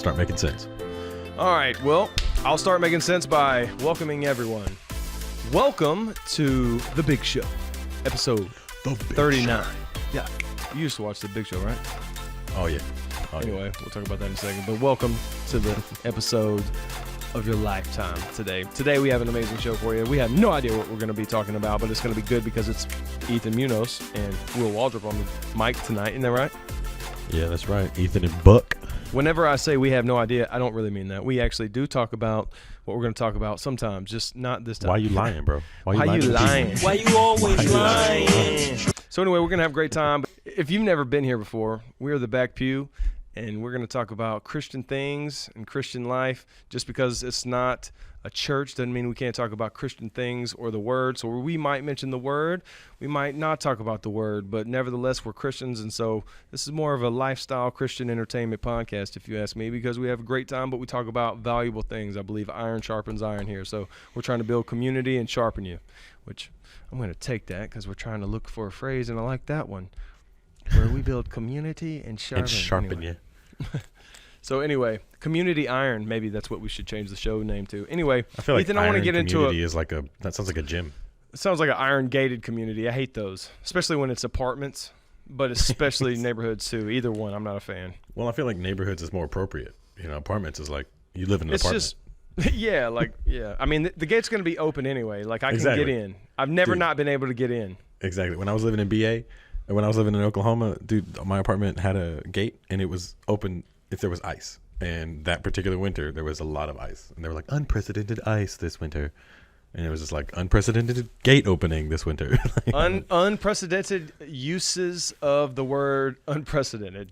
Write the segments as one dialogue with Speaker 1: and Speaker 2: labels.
Speaker 1: Start making sense.
Speaker 2: All right, well, I'll start making sense by welcoming everyone. Welcome to The Big Show, episode 39. Yeah, you used to watch The Big Show, right?
Speaker 1: Oh, yeah.
Speaker 2: Anyway, we'll talk about that in a second. But welcome to the episode of your lifetime today. Today we have an amazing show for you. We have no idea what we're going to be talking about, but it's going to be good because it's Ethan Munoz and Will Waldrop on the mic tonight. Isn't that right?
Speaker 1: Yeah, that's right. Ethan and Buck.
Speaker 2: Whenever I say we have no idea, I don't really mean that. We actually do talk about what we're going to talk about sometimes, just not this time.
Speaker 1: Why you lying, bro?
Speaker 2: Why you lying? Why you always lying? So anyway, we're going to have a great time. If you've never been here before, we're the Back Pew, and we're going to talk about Christian things and Christian life. Just because it's not a church doesn't mean we can't talk about Christian things or the Word. So we might mention the Word. We might not talk about the Word, but nevertheless, we're Christians. And so this is more of a lifestyle Christian entertainment podcast, if you ask me, because we have a great time, but we talk about valuable things. I believe iron sharpens iron here. So we're trying to build community and sharpen you, which I'm going to take that because we're trying to look for a phrase, and I like that one, where we build community and sharpen
Speaker 1: you.
Speaker 2: So anyway, community iron, maybe that's what we should change the show name to. Anyway,
Speaker 1: I feel like
Speaker 2: Ethan, I want to get into it.
Speaker 1: Is like that sounds like a gym.
Speaker 2: It sounds like an iron gated community. I hate those, especially when it's apartments, but especially neighborhoods too. Either one, I'm not a fan.
Speaker 1: Well, I feel like neighborhoods is more appropriate. You know, apartments is like you live in an apartment.
Speaker 2: Yeah. I mean, the gate's going to be open anyway. Like I can get in. I've never not been able to get in.
Speaker 1: Exactly. When I was living in BA, and when I was living in Oklahoma, dude, my apartment had a gate and it was open if there was ice. And that particular winter, there was a lot of ice. And they were like, unprecedented ice this winter. And it was just like, unprecedented gate opening this winter.
Speaker 2: Unprecedented uses of the word unprecedented.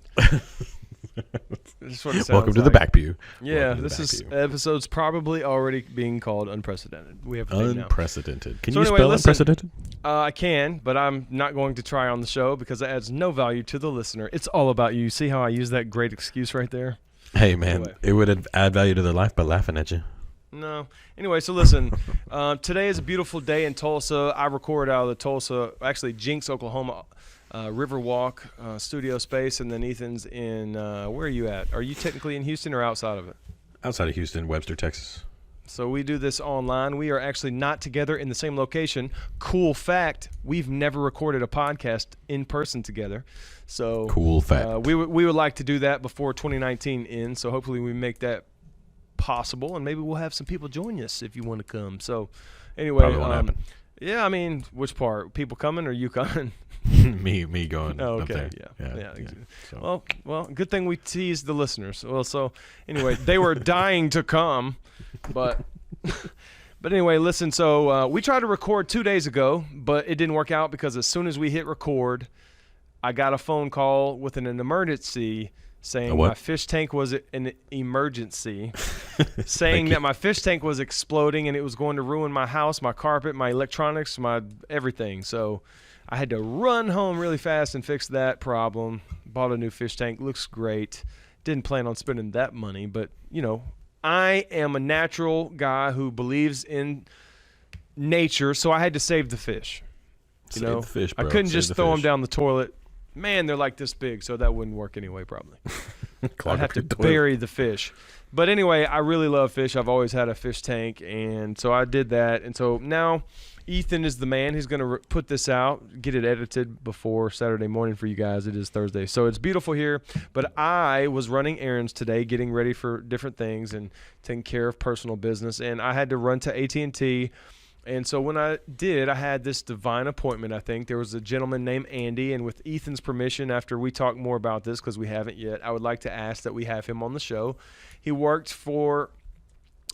Speaker 1: Welcome to the Back Pew.
Speaker 2: Yeah, this episode's probably already being called unprecedented. We have
Speaker 1: unprecedented.
Speaker 2: Now.
Speaker 1: Can you spell unprecedented?
Speaker 2: I can, but I'm not going to try on the show because it adds no value to the listener. It's all about you. See how I use that great excuse right there?
Speaker 1: Hey, man, It would add value to their life by laughing at you.
Speaker 2: No. Anyway, so listen, today is a beautiful day in Tulsa. I record out of the Tulsa, actually Jinx, Oklahoma, Riverwalk studio space, and then Ethan's in, where are you at? Are you technically in Houston or outside of it?
Speaker 1: Outside of Houston, Webster, Texas.
Speaker 2: So we do this online. We are actually not together in the same location. Cool fact, we've never recorded a podcast in person together. So
Speaker 1: cool fact.
Speaker 2: We would like to do that before 2019 ends, so hopefully we make that possible, and maybe we'll have some people join us if you want to come. So anyway,
Speaker 1: probably won't happen.
Speaker 2: Yeah, I mean, which part? People coming or you coming?
Speaker 1: me going.
Speaker 2: Oh, okay.
Speaker 1: Up there. Yeah.
Speaker 2: So. Well, good thing we teased the listeners. Well, so anyway, they were dying to come, but anyway, listen. So we tried to record 2 days ago, but it didn't work out because as soon as we hit record, I got a phone call with an emergency saying my fish tank was an emergency, saying that my fish tank was exploding and it was going to ruin my house, my carpet, my electronics, my everything. So I had to run home really fast and fix that problem. Bought a new fish tank. Looks great. Didn't plan on spending that money, but, you know, I am a natural guy who believes in nature, so I had to save the fish.
Speaker 1: Save the fish, bro.
Speaker 2: I couldn't just throw them down the toilet. Man, they're like this big, so that wouldn't work anyway, probably. I'd have to bury the fish. But anyway, I really love fish. I've always had a fish tank, and so I did that. And so now Ethan is the man. He's going to put this out, get it edited before Saturday morning for you guys. It is Thursday. So it's beautiful here. But I was running errands today, getting ready for different things and taking care of personal business. And I had to run to AT&T. And so when I did, I had this divine appointment, I think. There was a gentleman named Andy, and with Ethan's permission, after we talk more about this, because we haven't yet, I would like to ask that we have him on the show. He worked for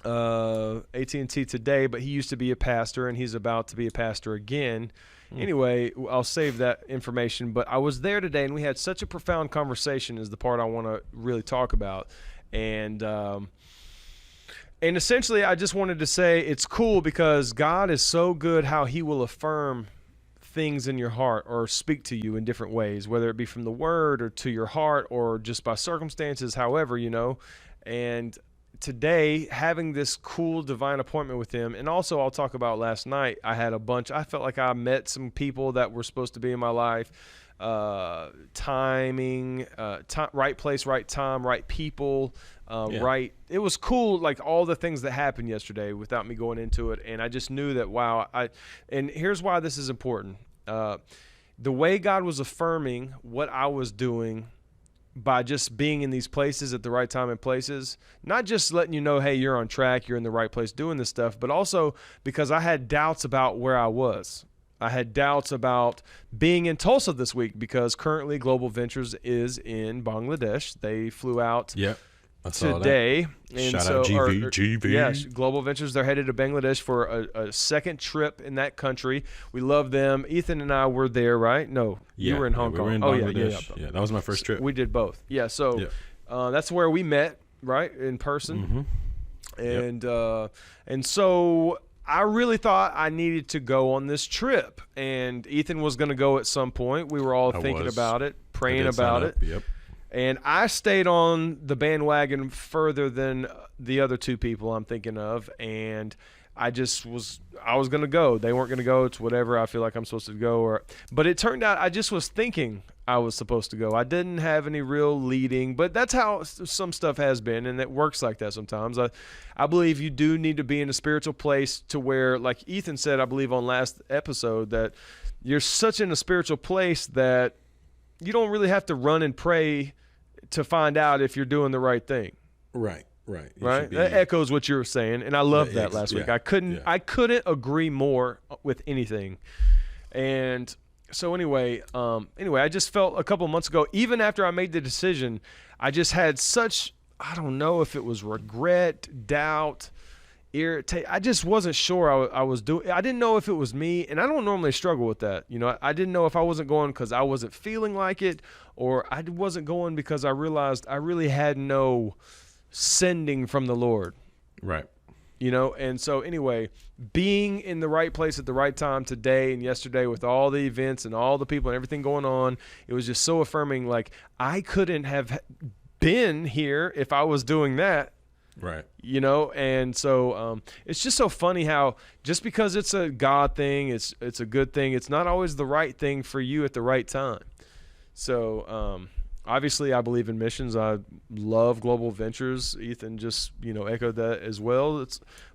Speaker 2: AT&T today, but he used to be a pastor, and he's about to be a pastor again. Anyway, I'll save that information. But I was there today, and we had such a profound conversation is the part I want to really talk about. And essentially, I just wanted to say it's cool because God is so good how he will affirm things in your heart or speak to you in different ways, whether it be from the word or to your heart or just by circumstances, however, you know. And today, having this cool divine appointment with him, and also I'll talk about last night. I felt like I met some people that were supposed to be in my life. Timing, right place, right time, right people, right. It was cool, like all the things that happened yesterday without me going into it. And I just knew that, wow. And here's why this is important. The way God was affirming what I was doing by just being in these places at the right time and places, not just letting you know, hey, you're on track, you're in the right place doing this stuff, but also because I had doubts about where I was. I had doubts about being in Tulsa this week because currently Global Ventures is in Bangladesh. They flew out today. And
Speaker 1: Shout
Speaker 2: so,
Speaker 1: out GV.
Speaker 2: Yes, Global Ventures, they're headed to Bangladesh for a second trip in that country. We love them. Ethan and I were there, right? No, you were in Hong Kong.
Speaker 1: We were in Bangladesh. Yeah, that was my first trip.
Speaker 2: We did both. Yeah, so that's where we met, right, in person.
Speaker 1: Mm-hmm.
Speaker 2: And so I really thought I needed to go on this trip, and Ethan was going to go at some point. We were all thinking about it, praying about it.
Speaker 1: Yep.
Speaker 2: And I stayed on the bandwagon further than the other two people I'm thinking of, and I was going to go. They weren't going to go. It's whatever I feel like I'm supposed to go. But it turned out I just was thinking I was supposed to go. I didn't have any real leading, but that's how some stuff has been, and it works like that sometimes. I believe you do need to be in a spiritual place to where, like Ethan said, I believe on last episode, that you're such in a spiritual place that you don't really have to run and pray to find out if you're doing the right thing.
Speaker 1: Right.
Speaker 2: That echoes what you were saying, and I loved that last week. I couldn't agree more with anything. And so anyway, I just felt a couple months ago, even after I made the decision, I just had such, I don't know if it was regret, doubt, irritate. I just wasn't sure I was doing. I didn't know if it was me, and I don't normally struggle with that. You know, I didn't know if I wasn't going because I wasn't feeling like it, or I wasn't going because I realized I really had no sending from the Lord.
Speaker 1: Right.
Speaker 2: You know, and so anyway, being in the right place at the right time today and yesterday with all the events and all the people and everything going on, it was just so affirming. Like, I couldn't have been here if I was doing that.
Speaker 1: Right.
Speaker 2: You know, and so it's just so funny how just because it's a God thing, it's a good thing, it's not always the right thing for you at the right time. So obviously I believe in missions. I love Global Ventures. Ethan just, echoed that as well.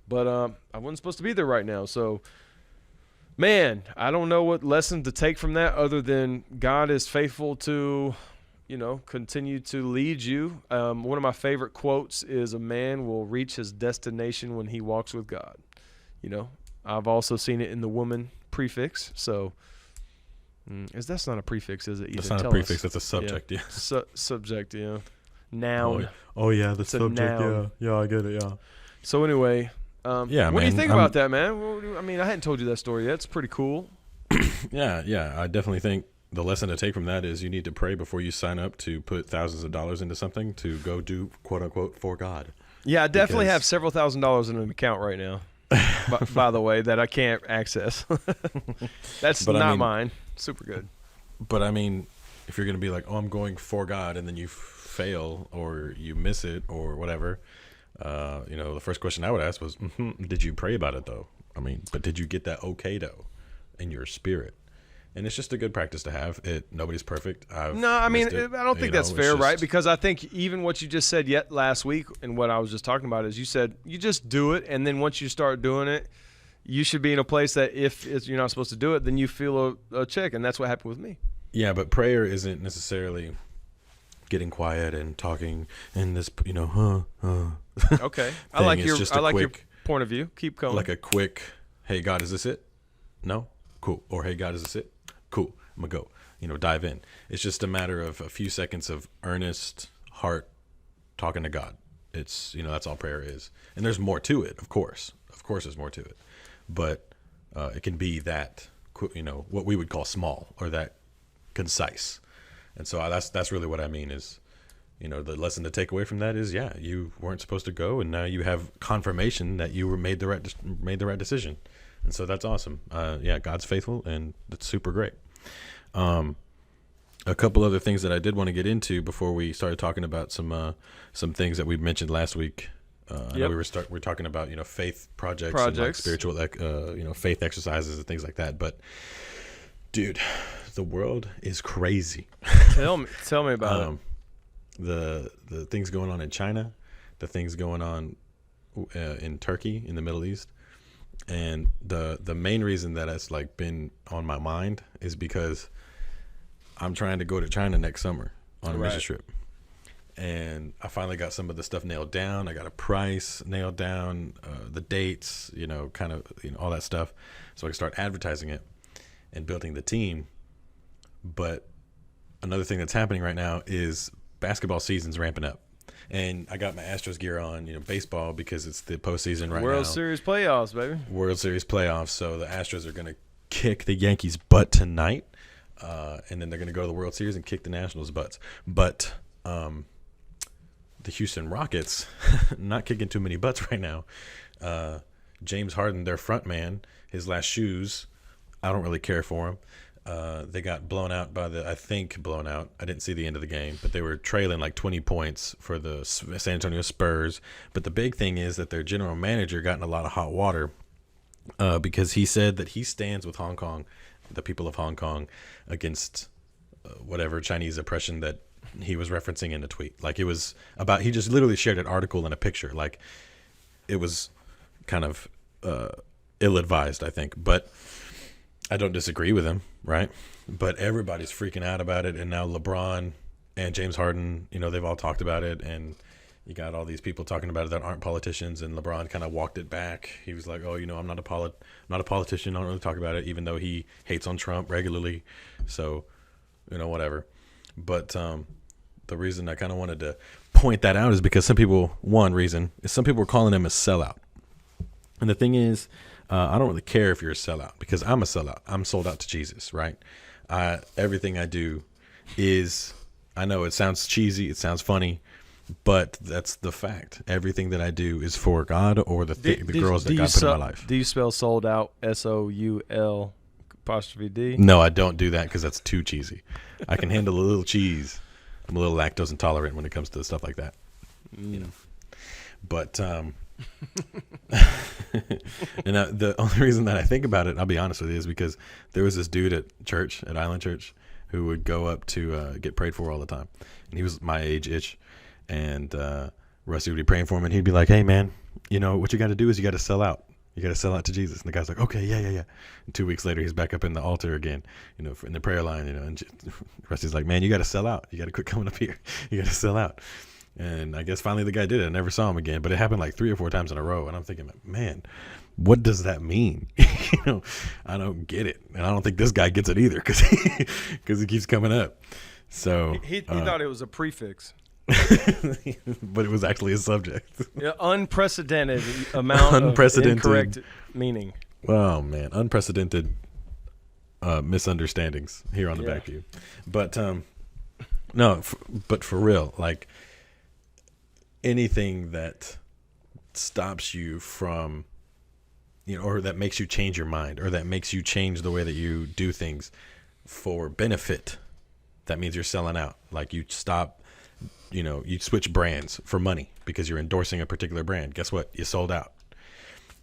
Speaker 2: But I wasn't supposed to be there right now. So, man, I don't know what lesson to take from that other than God is faithful to continue to lead you. One of my favorite quotes is, a man will reach his destination when he walks with God. I've also seen it in the woman prefix. So that's not a prefix, is it?
Speaker 1: That's not a prefix. That's a subject. Yeah.
Speaker 2: Subject. Yeah. Noun.
Speaker 1: Oh yeah, the
Speaker 2: it's
Speaker 1: subject. Yeah, I get it. Yeah.
Speaker 2: So anyway, what do you think about that, man? I hadn't told you that story yet. It's pretty cool.
Speaker 1: Yeah. I definitely think the lesson to take from that is you need to pray before you sign up to put thousands of dollars into something to go do, quote unquote, for God.
Speaker 2: Yeah, I definitely have several $1,000s in an account right now, by the way, that I can't access. That's not mine. Super good.
Speaker 1: But I mean, if you're going to be like, I'm going for God, and then you fail or you miss it or whatever, the first question I would ask was, did you pray about it though? But did you get that okay though in your spirit? And it's just a good practice to have. Nobody's perfect. I don't think that's fair, right? Because I think even what you just said last week and what I was just talking about is you said you just do it, and then once you start doing it, you should be in a place that if you're not supposed to do it, then you feel a check, and that's what happened with me. Yeah, but prayer isn't necessarily getting quiet and talking in this,
Speaker 2: Okay, I like your point of view. Keep going.
Speaker 1: Like a quick, hey God, is this it? No, cool. Or hey God, is this it? Cool. I'm gonna go. Dive in. It's just a matter of a few seconds of earnest heart talking to God. It's that's all prayer is, and there's more to it. Of course, there's more to it, but it can be that what we would call small or that concise. And so that's really what I mean is, the lesson to take away from that is, you weren't supposed to go, and now you have confirmation that you made the right decision. And so that's awesome. God's faithful, and that's super great. A couple other things that I did want to get into before we started talking about some things that we mentioned last week. I know we're talking about faith projects. And like spiritual faith exercises and things like that. But dude, the world is crazy.
Speaker 2: Tell me about it.
Speaker 1: The things going on in China, the things going on in Turkey, in the Middle East, and the main reason that it's like been on my mind is because I'm trying to go to China next summer on a mission trip. And I finally got some of the stuff nailed down. I got a price nailed down, the dates, all that stuff. So I can start advertising it and building the team. But another thing that's happening right now is basketball season's ramping up. And I got my Astros gear on, baseball, because it's the postseason right now.
Speaker 2: World Series playoffs, baby.
Speaker 1: World Series playoffs. So the Astros are going to kick the Yankees' butt tonight. And then they're going to go to the World Series and kick the Nationals' butts. But the Houston Rockets, not kicking too many butts right now. James Harden, their front man, his last shoes, I don't really care for him. They got blown out I didn't see the end of the game, but they were trailing like 20 points for the San Antonio Spurs. But the big thing is that their general manager got in a lot of hot water because he said that he stands with Hong Kong, the people of Hong Kong, against whatever Chinese oppression that he was referencing in a tweet. Like, it was about, he just literally shared an article and a picture. Like, it was kind of ill-advised, I think. But I don't disagree with him, right? But everybody's freaking out about it. And now LeBron and James Harden, they've all talked about it. And you got all these people talking about it that aren't politicians. And LeBron kind of walked it back. He was like, I'm not a politician. I don't really talk about it, even though he hates on Trump regularly. So, whatever. But the reason I kind of wanted to point that out is because some people were calling him a sellout. And the thing is, I don't really care if you're a sellout, because I'm a sellout. I'm sold out to Jesus, right? Everything I do is, I know it sounds cheesy, it sounds funny, but that's the fact. Everything that I do is for God or the girls that God put in my life.
Speaker 2: Do you spell sold out SOUL''D?
Speaker 1: No, I don't do that because that's too cheesy. I can handle a little cheese. I'm a little lactose intolerant when it comes to stuff like that. But and the only reason that I think about it, I'll be honest with you, is because there was this dude at Island Church, who would go up to get prayed for all the time. And he was my age-ish. And Rusty would be praying for him, and he'd be like, hey, man, what you got to do is you got to sell out. You got to sell out to Jesus. And the guy's like, okay, yeah. And 2 weeks later, he's back up in the altar again, in the prayer line, and Rusty's like, man, you got to sell out. You got to quit coming up here. You got to sell out. And I guess finally the guy did it. I never saw him again, but it happened like 3 or 4 times in a row. And I'm thinking, man, what does that mean? I don't get it. And I don't think this guy gets it either, because he keeps coming up. So
Speaker 2: he thought it was a prefix.
Speaker 1: But it was actually a subject.
Speaker 2: Yeah, unprecedented amount of incorrect meaning.
Speaker 1: Oh, man. Unprecedented misunderstandings here on the Backview. But but for real, like, anything that stops you from, or that makes you change your mind, or that makes you change the way that you do things for benefit, that means you're selling out. Like, you stop, you switch brands for money because you're endorsing a particular brand. Guess what? You sold out.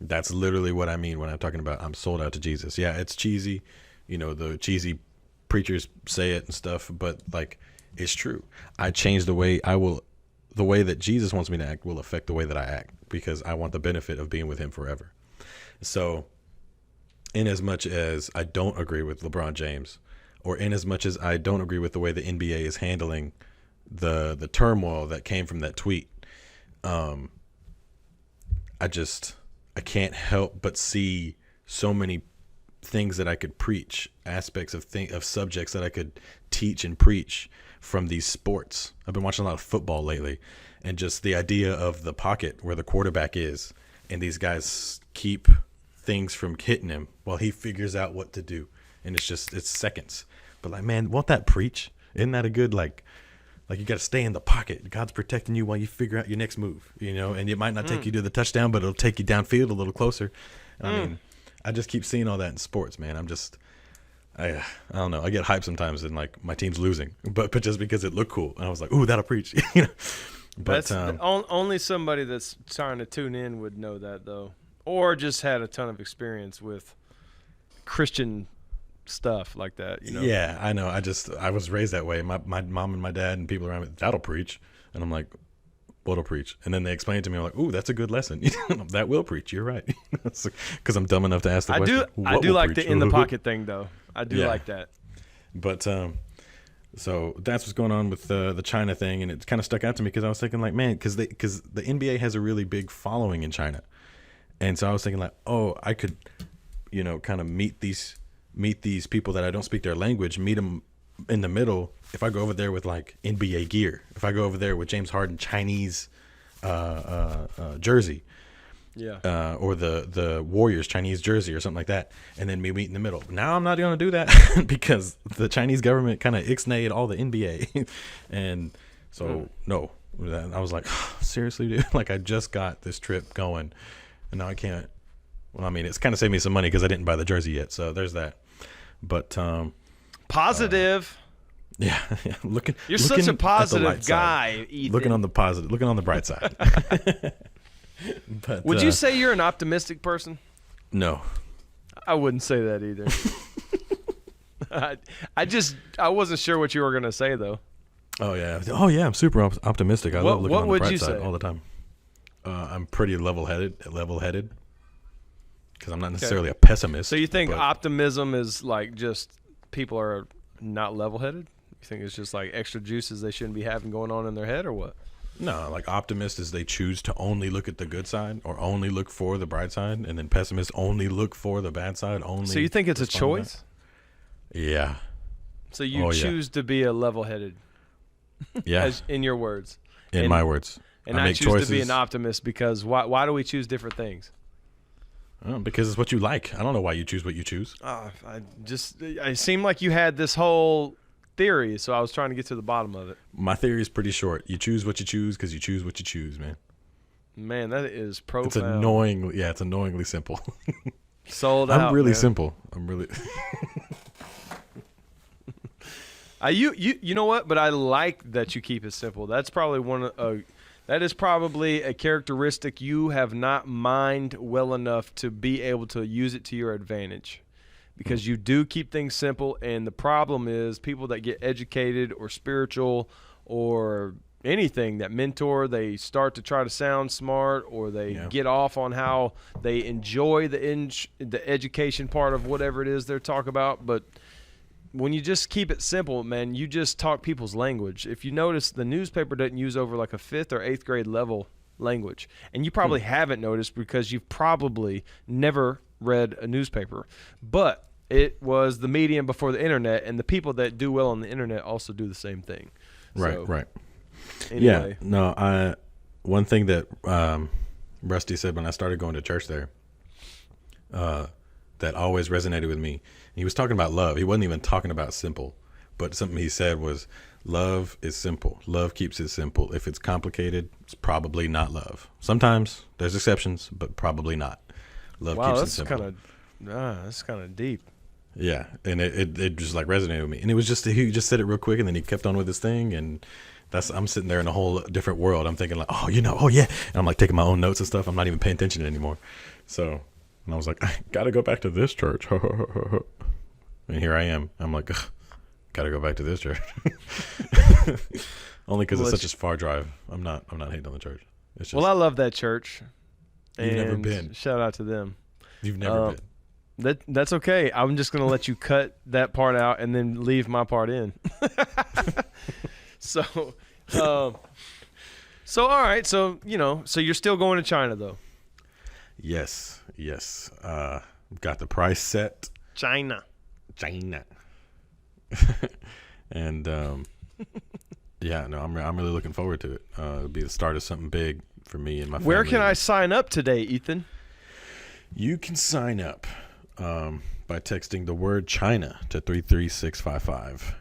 Speaker 1: That's literally what I mean when I'm talking about I'm sold out to Jesus. Yeah, it's cheesy. The cheesy preachers say it and stuff, but like, it's true. I change the way the way that Jesus wants me to act will affect the way that I act, because I want the benefit of being with him forever. So in as much as I don't agree with LeBron James, or in as much as I don't agree with the way the NBA is handling the turmoil that came from that tweet, I can't help but see so many things that I could preach, aspects of subjects that I could teach and preach from these sports. I've been watching a lot of football lately, and just the idea of the pocket where the quarterback is, and these guys keep things from hitting him while he figures out what to do. And it's seconds. But like, man, won't that preach? Isn't that a good, like you got to stay in the pocket. God's protecting you while you figure out your next move, and it might not take you to the touchdown, but it'll take you downfield a little closer. I mean, I just keep seeing all that in sports, man. I don't know. I get hyped sometimes and like my team's losing, but just because it looked cool, and I was like, "Ooh, that'll preach," But
Speaker 2: Only somebody that's trying to tune in would know that, though, or just had a ton of experience with Christian stuff like that.
Speaker 1: Yeah, I know. I was raised that way. My mom and my dad and people around me, that'll preach, and I'm like, what'll preach? And then they explain it to me. I'm like, ooh, that's a good lesson. That will preach. You're right. Because I'm dumb enough to ask the question.
Speaker 2: I do like the in the pocket thing, though. I do like that.
Speaker 1: But so that's what's going on with the China thing, and it kind of stuck out to me because I was thinking like, man, because the NBA has a really big following in China, and so I was thinking like, oh, I could, kind of meet these people that I don't speak their language, meet them in the middle. If I go over there with like NBA gear, if I go over there with James Harden Chinese jersey, or the Warriors Chinese jersey or something like that, and then we meet in the middle. Now I'm not going to do that because the Chinese government kind of ixnayed all the NBA, and so no. I was like, seriously, dude, like I just got this trip going, and now I can't. Well, I mean, it's kind of saved me some money because I didn't buy the jersey yet, so there's that. But
Speaker 2: positive.
Speaker 1: Yeah. You're
Speaker 2: such a positive guy, Ethan.
Speaker 1: Looking on the positive, looking on the bright side. But,
Speaker 2: would you say you're an optimistic person?
Speaker 1: No.
Speaker 2: I wouldn't say that either. I wasn't sure what you were going to say, though.
Speaker 1: Oh, yeah. I'm super optimistic. I love looking on the bright side all the time. I'm pretty level-headed because I'm not necessarily a pessimist.
Speaker 2: So you think optimism is like just people are not level-headed? You think it's just like extra juices they shouldn't be having going on in their head, or what?
Speaker 1: No, like optimists is they choose to only look at the good side or only look for the bright side, and then pessimists only look for the bad side.
Speaker 2: So you think it's a choice?
Speaker 1: Yeah.
Speaker 2: So you choose to be a level-headed.
Speaker 1: Yeah.
Speaker 2: In your words.
Speaker 1: In my words.
Speaker 2: And I choose to be an optimist because why do we choose different things?
Speaker 1: Because it's what you like. I don't know why you choose what you choose.
Speaker 2: I seemed like you had this whole theory, so I was trying to get to the bottom of it.
Speaker 1: My theory is pretty short. You choose what you choose because you choose what you choose, man.
Speaker 2: Man, that is profound.
Speaker 1: It's annoyingly simple.
Speaker 2: Sold out.
Speaker 1: I'm really
Speaker 2: man.
Speaker 1: simple. I'm really.
Speaker 2: You know what? But I like that you keep it simple. That's probably that is probably a characteristic you have not mined well enough to be able to use it to your advantage, because you do keep things simple. And the problem is people that get educated or spiritual or anything that mentor, they start to try to sound smart, or they get off on how they enjoy the education part of whatever it is they're talking about. But when you just keep it simple, man, you just talk people's language. If you notice, the newspaper doesn't use over like a 5th or 8th grade level language. And you probably haven't noticed because you've probably never read a newspaper. But it was the medium before the internet, and the people that do well on the internet also do the same thing.
Speaker 1: Right.
Speaker 2: Anyway.
Speaker 1: Yeah. No, one thing that Rusty said when I started going to church there that always resonated with me. He was talking about love. He wasn't even talking about simple, but something he said was, love is simple. Love keeps it simple. If it's complicated, it's probably not love. Sometimes there's exceptions, but probably not. Love keeps it simple.
Speaker 2: That's kind of deep.
Speaker 1: Yeah, and it just like resonated with me. And it was just, he just said it real quick, and then he kept on with his thing, and I'm sitting there in a whole different world. I'm thinking like, oh yeah. And I'm like taking my own notes and stuff. I'm not even paying attention anymore. So, and I was like, I got to go back to this church. And here I am. I'm like, got to go back to this church. Only because it's such a far drive. I'm not hating on the church. It's just,
Speaker 2: I love that church.
Speaker 1: You've never been.
Speaker 2: Shout out to them.
Speaker 1: You've never been.
Speaker 2: That's okay. I'm just going to let you cut that part out and then leave my part in. So all right. So, so you're still going to China though.
Speaker 1: Yes. Got the price set.
Speaker 2: China.
Speaker 1: And I'm really looking forward to it. It'll be the start of something big for me and my family.
Speaker 2: Where can I sign up today, Ethan?
Speaker 1: You can sign up by texting the word China to 33655,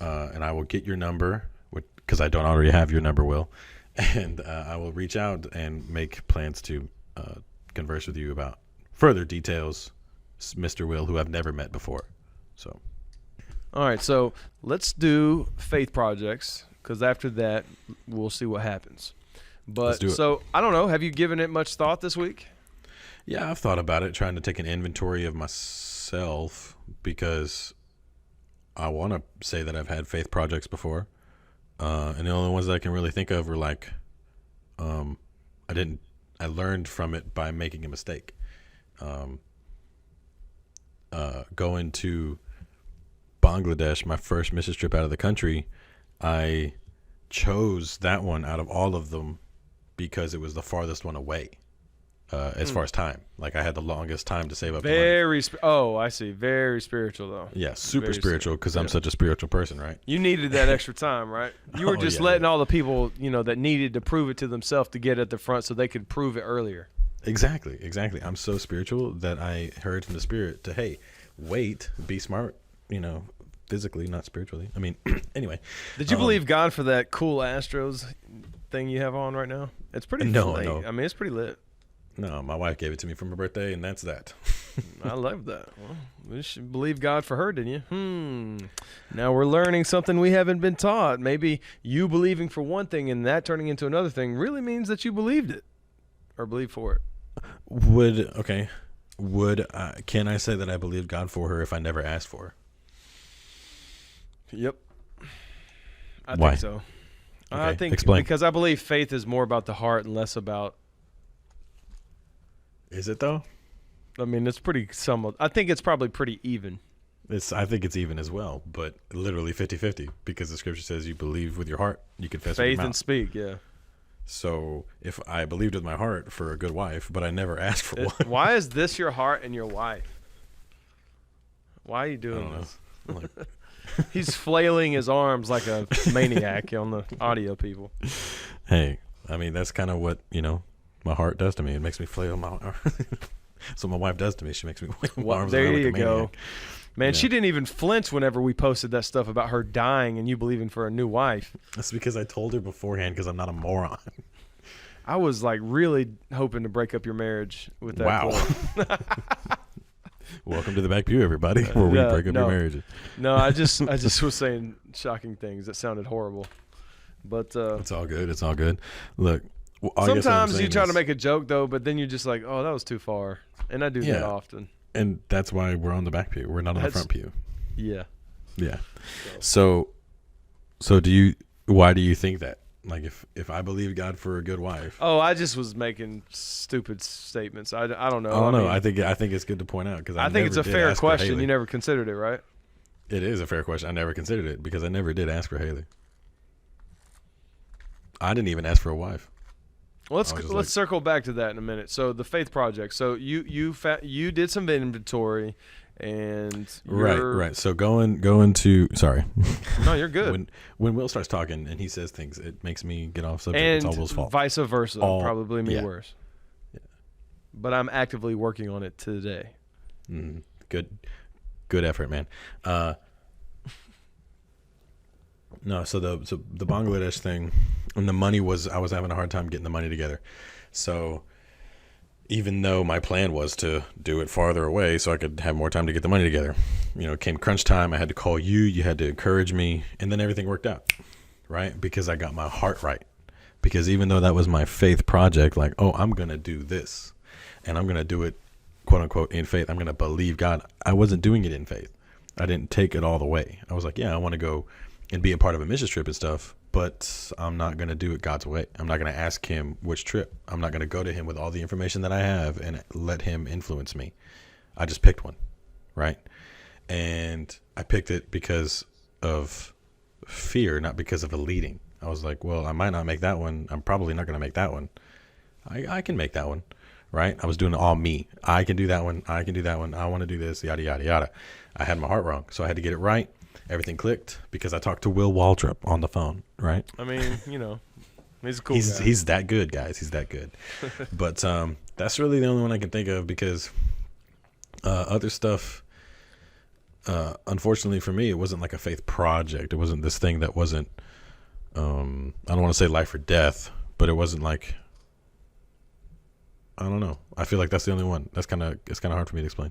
Speaker 1: and I will get your number because I don't already have your number, Will, and I will reach out and make plans to converse with you about further details, Mr. Will, who I've never met before. So,
Speaker 2: all right, so let's do faith projects, because after that, we'll see what happens. But
Speaker 1: do it.
Speaker 2: so I don't know. Have you given it much thought this week?
Speaker 1: Yeah, I've thought about it, trying to take an inventory of myself because I want to say that I've had faith projects before, and the only ones that I can really think of were like, I learned from it by making a mistake. Going to Bangladesh, my first mission trip out of the country, I chose that one out of all of them because it was the farthest one away. As far as time, like I had the longest time to save up.
Speaker 2: I see. Very spiritual though.
Speaker 1: Yeah, super
Speaker 2: Very
Speaker 1: spiritual because I'm such a spiritual person, right?
Speaker 2: You needed that extra time, right? You were just letting all the people, that needed to prove it to themselves to get at the front so they could prove it earlier.
Speaker 1: Exactly. I'm so spiritual that I heard from the spirit to, hey, wait, be smart, physically, not spiritually. I mean, anyway.
Speaker 2: Did you believe God for that cool Astros thing you have on right now? It's pretty
Speaker 1: No.
Speaker 2: I mean, it's pretty lit.
Speaker 1: No, my wife gave it to me for my birthday, and that's that.
Speaker 2: I love that. Well, we should believe God for her, didn't you? Now we're learning something we haven't been taught. Maybe you believing for one thing and that turning into another thing really means that you believed it or believed for it.
Speaker 1: Can I say that I believed God for her if I never asked for her?
Speaker 2: Yep. I
Speaker 1: Why?
Speaker 2: think so.
Speaker 1: Okay,
Speaker 2: I think
Speaker 1: explain.
Speaker 2: because I believe faith is more about the heart and less about.
Speaker 1: Is it though?
Speaker 2: I mean, it's pretty somewhat. I think it's probably pretty even.
Speaker 1: I think it's even as well, but literally 50-50 because the scripture says you believe with your heart, you confess with your
Speaker 2: Faith
Speaker 1: mouth.
Speaker 2: and speak, yeah.
Speaker 1: So if I believed with my heart for a good wife, but I never asked for one.
Speaker 2: Why is this your heart and your wife? Why are you doing this?
Speaker 1: Like,
Speaker 2: He's flailing his arms like a maniac on the audio people.
Speaker 1: hey, I mean, that's kind of what, my heart does to me. It makes me flail my arm. So my wife does to me. She makes me wave my arms
Speaker 2: There
Speaker 1: around like
Speaker 2: you
Speaker 1: a
Speaker 2: go.
Speaker 1: maniac.
Speaker 2: Man,
Speaker 1: Yeah.
Speaker 2: she didn't even flinch whenever we posted that stuff about her dying and you believing for a new wife.
Speaker 1: That's because I told her beforehand because I'm not a moron.
Speaker 2: I was like really hoping to break up your marriage with that.
Speaker 1: Wow.
Speaker 2: quote.
Speaker 1: Welcome to the back pew, everybody, where we break up your marriage.
Speaker 2: No, I just was saying shocking things that sounded horrible. But
Speaker 1: It's all good. It's all good. Look, I guess what I'm
Speaker 2: sometimes you
Speaker 1: saying
Speaker 2: try to
Speaker 1: is-
Speaker 2: make a joke though, but then you're just like, oh, that was too far. And I do that
Speaker 1: Yeah.
Speaker 2: often.
Speaker 1: and that's why we're on the back pew. We're not on the front pew.
Speaker 2: Yeah.
Speaker 1: Yeah. So why do you think that? Like if I believe God for a good wife.
Speaker 2: Oh, I just was making stupid statements. I don't know.
Speaker 1: I don't know.
Speaker 2: mean,
Speaker 1: I think it's good to point out because
Speaker 2: I think it's a fair question. You never considered it, right?
Speaker 1: It is a fair question. I never considered it because I never did ask for Haley. I didn't even ask for a wife.
Speaker 2: Let's
Speaker 1: I was just
Speaker 2: circle back to that in a minute. So the faith project. So you did some inventory, and
Speaker 1: Right. So going to sorry.
Speaker 2: No, you're good.
Speaker 1: When Will starts talking and he says things, it makes me get off subject.
Speaker 2: And
Speaker 1: It's all Will's fault.
Speaker 2: vice versa, probably me
Speaker 1: yeah.
Speaker 2: worse.
Speaker 1: Yeah.
Speaker 2: But I'm actively working on it today.
Speaker 1: Good effort, man. No, so the Bangladesh thing, and the money I was having a hard time getting the money together. So even though my plan was to do it farther away so I could have more time to get the money together, it came crunch time. I had to call you. You had to encourage me, and then everything worked out, right? Because I got my heart right. Because even though that was my faith project, like, oh, I'm going to do this, and I'm going to do it, quote unquote, in faith. I'm going to believe God. I wasn't doing it in faith. I didn't take it all the way. I was like, yeah, I want to go and be a part of a mission trip and stuff, but I'm not going to do it God's way. I'm not going to ask him which trip. I'm not going to go to him with all the information that I have and let him influence me. I just picked one, right? And I picked it because of fear, not because of a leading. I was like, well, I might not make that one. I'm probably not going to make that one. I can make that one, right? I was doing it all me. I can do that one. I can do that one. I want to do this, yada, yada, yada. I had my heart wrong, so I had to get it right. Everything clicked because I talked to Will Waldrop on the phone, right?
Speaker 2: I mean, he's a cool guy.
Speaker 1: He's that good, guys. He's that good. But that's really the only one I can think of because other stuff, unfortunately for me, it wasn't like a faith project. It wasn't this thing that wasn't, I don't want to say life or death, but it wasn't like, I don't know. I feel like that's the only one. It's kind of hard for me to explain.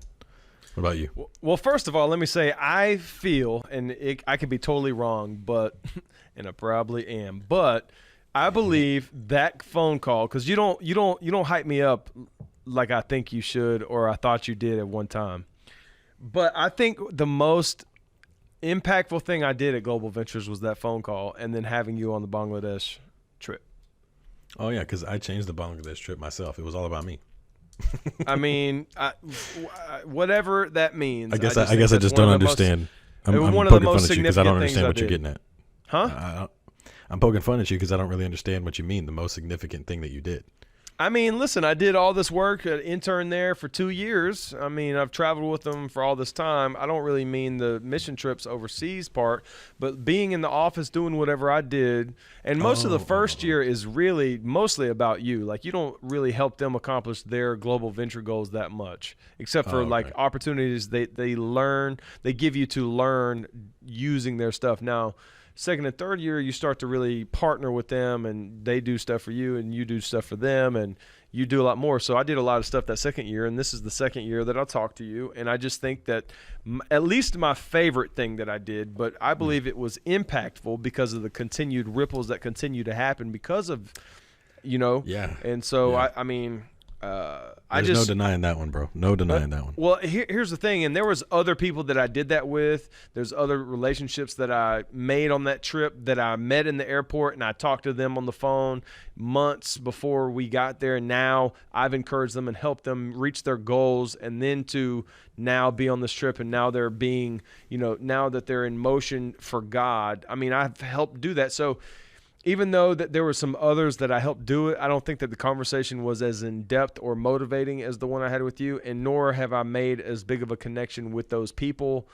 Speaker 1: What about you?
Speaker 2: Well, first of all, let me say I feel, and I could be totally wrong, but, and I probably am, but I believe that phone call, because you don't hype me up like I think you should or I thought you did at one time. But I think the most impactful thing I did at Global Ventures was that phone call, and then having you on the Bangladesh trip.
Speaker 1: Oh yeah, because I changed the Bangladesh trip myself. It was all about me.
Speaker 2: I mean, whatever that means.
Speaker 1: I guess I just don't understand. I'm
Speaker 2: one of the
Speaker 1: poking fun
Speaker 2: most
Speaker 1: at you because I
Speaker 2: significant
Speaker 1: don't
Speaker 2: things
Speaker 1: understand
Speaker 2: I
Speaker 1: what you're
Speaker 2: did.
Speaker 1: getting at.
Speaker 2: Huh?
Speaker 1: I'm poking fun at you because I don't really understand what you mean. The most significant thing that you did.
Speaker 2: I mean, listen, I did all this work, intern there for 2 years. I mean, I've traveled with them for all this time. I don't really mean the mission trips overseas part, but being in the office doing whatever I did. And most of the first year is really mostly about you. Like, you don't really help them accomplish their global venture goals that much, except for like opportunities they give you to learn using their stuff. Now, second and third year, you start to really partner with them, and they do stuff for you, and you do stuff for them, and you do a lot more. So I did a lot of stuff that second year, and this is the second year that I'll talk to you. And I just think that at least my favorite thing that I did, but I believe it was impactful because of the continued ripples that continue to happen because of,
Speaker 1: Yeah.
Speaker 2: And so
Speaker 1: Yeah.
Speaker 2: I mean.
Speaker 1: There's no denying that one, bro. No denying that one.
Speaker 2: Well, here's the thing, and there was other people that I did that with. There's other relationships that I made on that trip that I met in the airport, and I talked to them on the phone months before we got there. And now I've encouraged them and helped them reach their goals, and then to now be on this trip, and now they're being, now that they're in motion for God. I mean, I've helped do that. So even though that there were some others that I helped do it, I don't think that the conversation was as in-depth or motivating as the one I had with you, and nor have I made as big of a connection with those people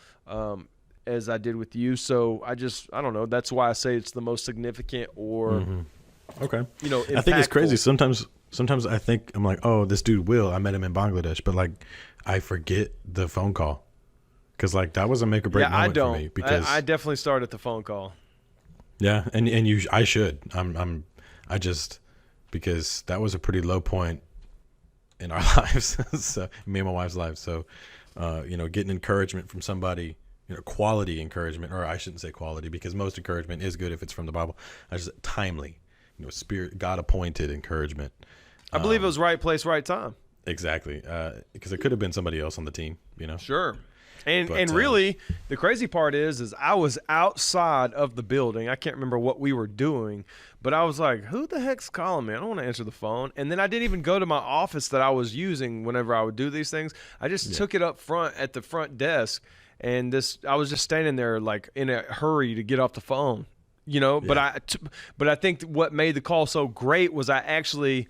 Speaker 2: as I did with you. So I don't know. That's why I say it's the most significant or,
Speaker 1: Okay.
Speaker 2: impactful.
Speaker 1: I think it's crazy. Sometimes I think I'm like, oh, this dude Will, I met him in Bangladesh, but like I forget the phone call because like that was a make or break moment for me. Because
Speaker 2: I definitely start at the phone call.
Speaker 1: Yeah, and I should. I just because that was a pretty low point in our lives, so me and my wife's lives. So, getting encouragement from somebody, quality encouragement, or I shouldn't say quality because most encouragement is good if it's from the Bible. I just timely, spirit, God appointed encouragement.
Speaker 2: I believe it was right place, right time.
Speaker 1: Exactly, because it could have been somebody else on the team.
Speaker 2: Sure. And really, the crazy part is I was outside of the building. I can't remember what we were doing, but I was like, who the heck's calling me? I don't want to answer the phone. And then I didn't even go to my office that I was using whenever I would do these things. I just took it up front at the front desk, and I was just standing there like in a hurry to get off the phone, But I think what made the call so great was I actually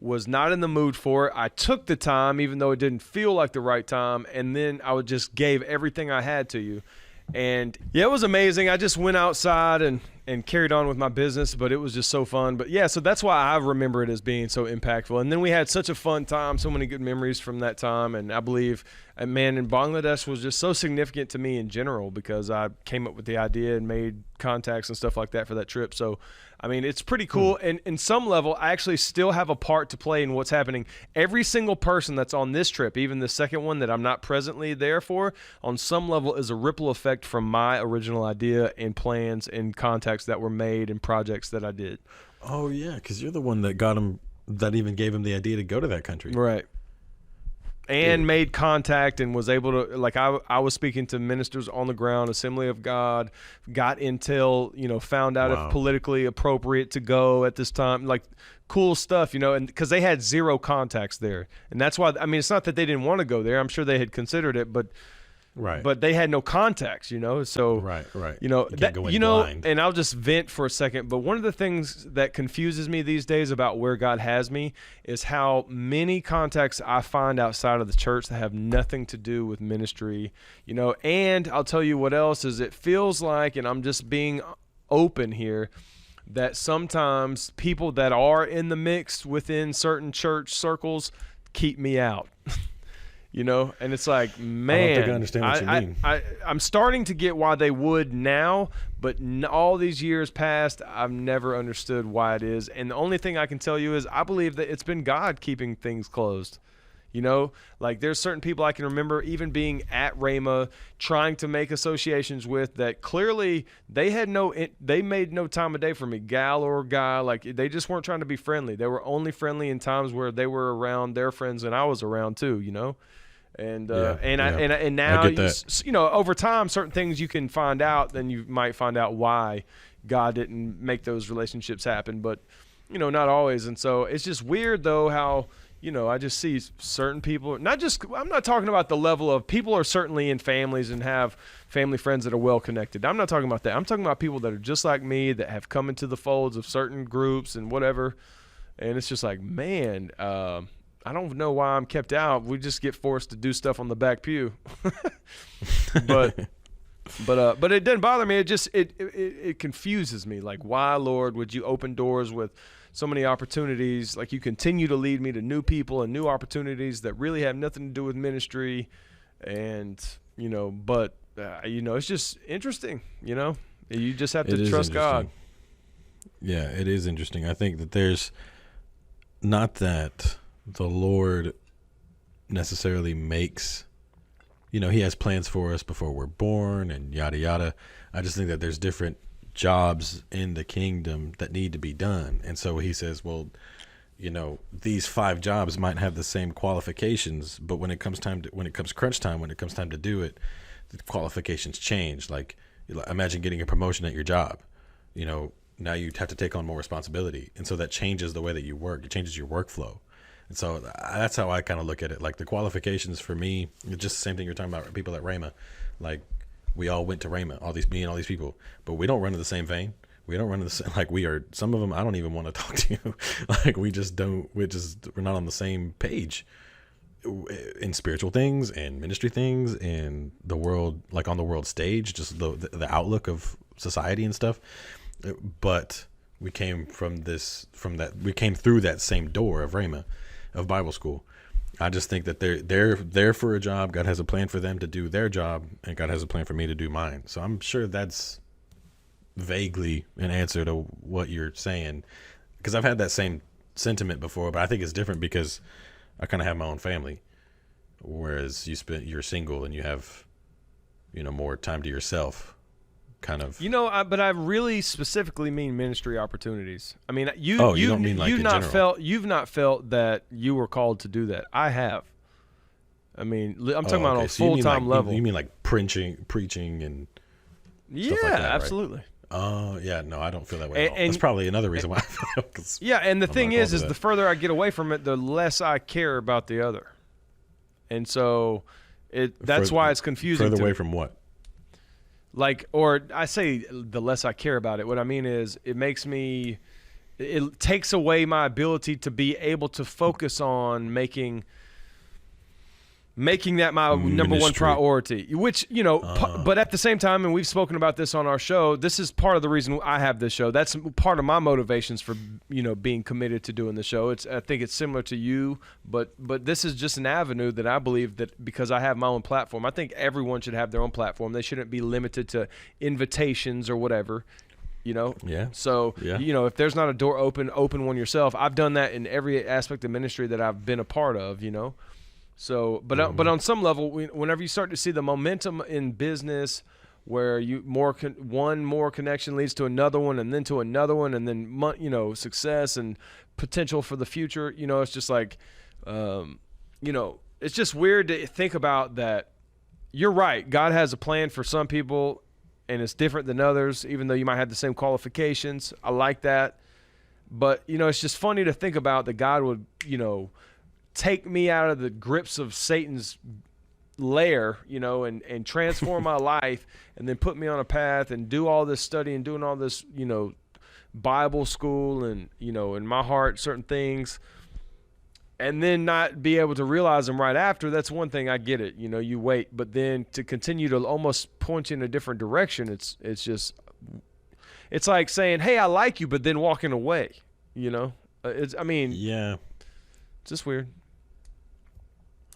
Speaker 2: was not in the mood for it. I took the time, even though it didn't feel like the right time, and then I just gave everything I had to you. And yeah, it was amazing. I just went outside and carried on with my business, but it was just so fun. But yeah, so that's why I remember it as being so impactful. And then we had such a fun time, so many good memories from that time. And I believe, man, in Bangladesh was just so significant to me in general because I came up with the idea and made contacts and stuff like that for that trip. So, I mean, it's pretty cool. And in some level, I actually still have a part to play in what's happening. Every single person that's on this trip, even the second one that I'm not presently there for, on some level is a ripple effect from my original idea and plans and contacts that were made and projects that I did.
Speaker 1: Oh yeah, because you're the one that got him, that even gave him the idea to go to that country,
Speaker 2: right? And made contact and was able to, like, I was speaking to ministers on the ground, Assembly of God, got intel, found out if politically appropriate to go at this time, like cool stuff, and because they had zero contacts there. And that's why, I mean, it's not that they didn't want to go there. I'm sure they had considered it, but they had no contacts, so
Speaker 1: right.
Speaker 2: And I'll just vent for a second, but one of the things that confuses me these days about where God has me is how many contacts I find outside of the church that have nothing to do with ministry, and I'll tell you what else is it feels like, and I'm just being open here, that sometimes people that are in the mix within certain church circles keep me out. And it's like, man,
Speaker 1: I don't think I understand what you mean.
Speaker 2: I'm starting to get why they would now, but all these years past, I've never understood why it is. And the only thing I can tell you is I believe that it's been God keeping things closed. You know, like there's certain people I can remember even being at Rhema, trying to make associations with that clearly they made no time of day for me, gal or guy. Like they just weren't trying to be friendly. They were only friendly in times where they were around their friends and I was around too, you know? And now, you know, over time, certain things you can find out, then you might find out why God didn't make those relationships happen, but, you know, not always. And so it's just weird, though, how, you know, I just see certain people, I'm not talking about the level of people are certainly in families and have family friends that are well connected. I'm not talking about that. I'm talking about people that are just like me that have come into the folds of certain groups and whatever. And it's just like, man, I don't know why I'm kept out. We just get forced to do stuff on the back pew. but it doesn't bother me. It just it confuses me. Like, why, Lord, would you open doors with so many opportunities? Like, you continue to lead me to new people and new opportunities that really have nothing to do with ministry. And, you know, but, you know, it's just interesting, you know. You just have to trust God.
Speaker 1: Yeah, it is interesting. I think that there's not that the Lord necessarily makes, you know, he has plans for us before we're born and yada, yada. I just think that there's different jobs in the kingdom that need to be done. And so he says, well, you know, these 5 jobs might have the same qualifications, but when it comes crunch time, when it comes time to do it, the qualifications change. Like, imagine getting a promotion at your job, you know, now you have to take on more responsibility. And so that changes the way that you work. It changes your workflow. And so that's how I kind of look at it. Like the qualifications for me, it's just the same thing you're talking about, people at Rhema. Like we all went to Rhema, me and all these people, but we don't run in the same vein. We don't run in the same, like we are, some of them, I don't even want to talk to you. Like we're not on the same page in spiritual things and ministry things and the world, like on the world stage, just the outlook of society and stuff. But we came through that same door of Rhema, of Bible school. I just think that they're there for a job. God has a plan for them to do their job, and God has a plan for me to do mine. So I'm sure that's vaguely an answer to what you're saying, because I've had that same sentiment before, but I think it's different because I kind of have my own family, whereas you're single and you have, you know, more time to yourself. Kind of, you know,
Speaker 2: but I really specifically mean ministry opportunities. I mean, you
Speaker 1: don't mean like
Speaker 2: you've
Speaker 1: in
Speaker 2: not
Speaker 1: general.
Speaker 2: you've not felt that you were called to do that. I have. I mean, I'm talking about on a full-time level.
Speaker 1: You mean like preaching and stuff like that,
Speaker 2: absolutely.
Speaker 1: Right? Oh, yeah, no, I don't feel that way at all. That's probably another reason why I feel
Speaker 2: yeah, and the thing is the further I get away from it, the less I care about the other. And so that's why it's confusing.
Speaker 1: Further away from what?
Speaker 2: Like, or I say the less I care about it. What I mean is it takes away my ability to be able to focus on making that my number one priority, which, you know, but at the same time, and we've spoken about this on our show, this is part of the reason I have this show. That's part of my motivations for, you know, being committed to doing the show. I think it's similar to you, but this is just an avenue that I believe that because I have my own platform, I think everyone should have their own platform. They shouldn't be limited to invitations or whatever. You know?
Speaker 1: Yeah.
Speaker 2: So, you know, if there's not a door open one yourself. I've done that in every aspect of ministry that I've been a part of, you know? So, but on some level, whenever you start to see the momentum in business, where one more connection leads to another one, and then to another one, and then you know, success and potential for the future, you know, it's just like, you know, it's just weird to think about that. You're right. God has a plan for some people, and it's different than others, even though you might have the same qualifications. I like that, but you know, it's just funny to think about that God would, you know, take me out of the grips of Satan's lair, you know, and transform my life, and then put me on a path and do all this study and doing all this, you know, Bible school and, you know, in my heart, certain things, and then not be able to realize them right after. That's one thing. I get it. You know, you wait, but then to continue to almost point you in a different direction, it's like saying, hey, I like you, but then walking away, you know, it's just weird.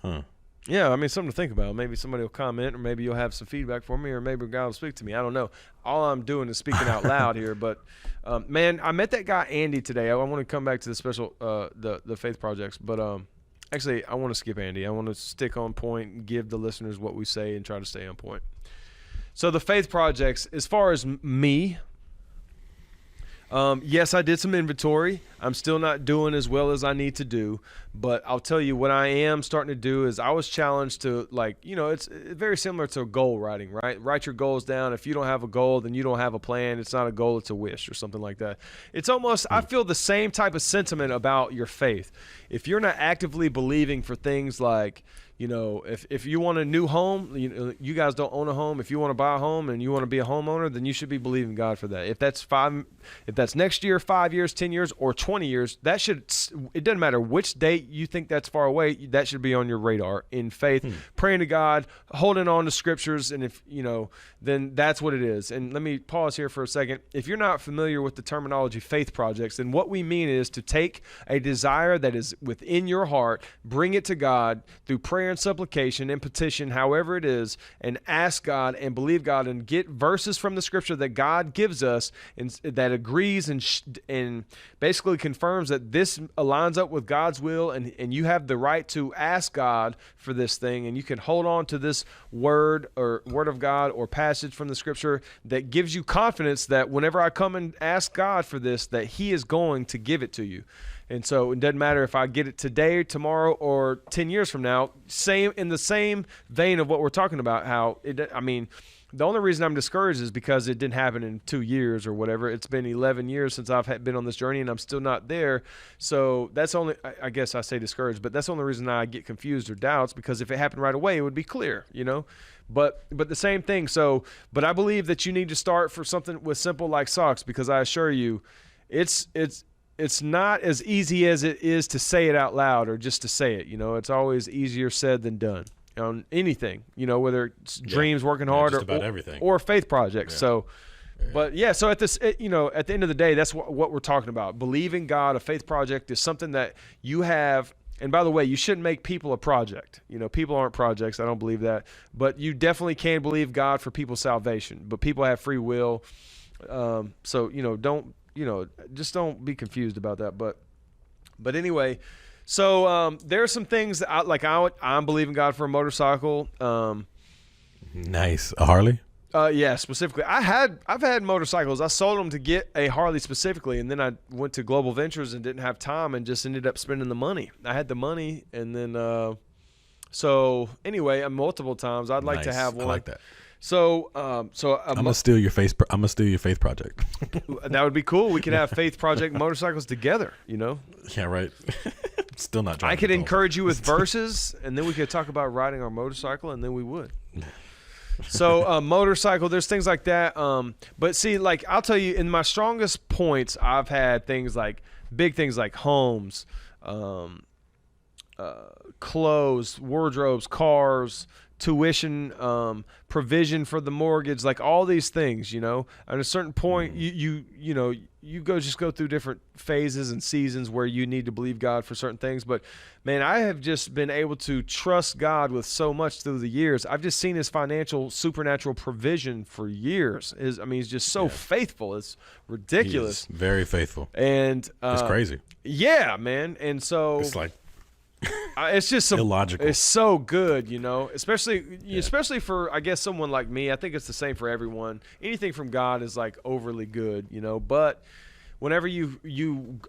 Speaker 1: Huh.
Speaker 2: Yeah, I mean, something to think about. Maybe somebody will comment, or maybe you'll have some feedback for me, or maybe God will speak to me. I don't know. All I'm doing is speaking out loud here. But, man, I met that guy Andy today. I want to come back to the special, the faith projects. But Actually, I want to skip Andy. I want to stick on point and give the listeners what we say and try to stay on point. So the faith projects, as far as me, yes, I did some inventory. I'm still not doing as well as I need to do, but I'll tell you what I am starting to do is I was challenged to, like, it's very similar to goal writing, right? Write your goals down. If you don't have a goal, then you don't have a plan. It's not a goal, it's a wish or something like that. It's almost, I feel the same type of sentiment about your faith. If you're not actively believing for things like, if you want a new home, you guys don't own a home. If you want to buy a home and you want to be a homeowner, then you should be believing God for that. If that's next year, 5 years, 10 years, or 20 years, it doesn't matter which date you think that's far away, that should be on your radar in faith, praying to God, holding on to scriptures. And if, then that's what it is. And let me pause here for a second. If you're not familiar with the terminology faith projects, then what we mean is to take a desire that is within your heart, bring it to God through prayer and supplication and petition, however it is, and ask God and believe God and get verses from the scripture that God gives us and that agrees and basically confirms that this aligns up with God's will, and you have the right to ask God for this thing, and you can hold on to this word of God or passage from the scripture that gives you confidence that whenever I come and ask God for this, that he is going to give it to you. And so it doesn't matter if I get it today, tomorrow, or 10 years from now, in the same vein of what we're talking about, the only reason I'm discouraged is because it didn't happen in 2 years or whatever. It's been 11 years since I've been on this journey, and I'm still not there. So that's only, I guess I say discouraged, but that's the only reason I get confused or doubts, because if it happened right away, it would be clear, But the same thing. So, but I believe that you need to start for something with simple like socks, because I assure you, it's not as easy as it is to say it out loud or just to say it. It's always easier said than done on anything, whether it's dreams, working hard,
Speaker 1: just about everything,
Speaker 2: or faith projects.
Speaker 1: Yeah.
Speaker 2: So, but yeah, so at this, at the end of the day, that's what we're talking about. Believing God, a faith project is something that you have. And by the way, you shouldn't make people a project. People aren't projects. I don't believe that. But you definitely can believe God for people's salvation. But people have free will. So, just don't be confused about that. But anyway, so there are some things that I'm believing God for a motorcycle.
Speaker 1: Nice. A Harley?
Speaker 2: Yeah, specifically. I've had motorcycles. I sold them to get a Harley specifically, and then I went to Global Ventures and didn't have time and just ended up spending the money. I had the money, and then so anyway, multiple times I'd like to have one.
Speaker 1: I like that.
Speaker 2: So,
Speaker 1: I'm gonna steal your faith. I'm gonna steal your faith project.
Speaker 2: That would be cool. We could have faith project motorcycles together.
Speaker 1: Yeah, right. Still not driving.
Speaker 2: I could encourage you with verses, and then we could talk about riding our motorcycle, and then we would. So, motorcycle, there's things like that. But see, like I'll tell you, in my strongest points, I've had big things like homes, clothes, wardrobes, cars, tuition, provision for the mortgage, like all these things, at a certain point, you go through different phases and seasons where you need to believe God for certain things. But man, I have just been able to trust God with so much through the years. I've just seen his financial, supernatural provision for years. He's just so faithful. It's ridiculous.
Speaker 1: He is very faithful.
Speaker 2: And
Speaker 1: it's crazy.
Speaker 2: Yeah, man. And so
Speaker 1: it's like,
Speaker 2: it's just
Speaker 1: illogical.
Speaker 2: It's so good, especially for, I guess, someone like me. I think it's the same for everyone. Anything from God is like overly good, But whenever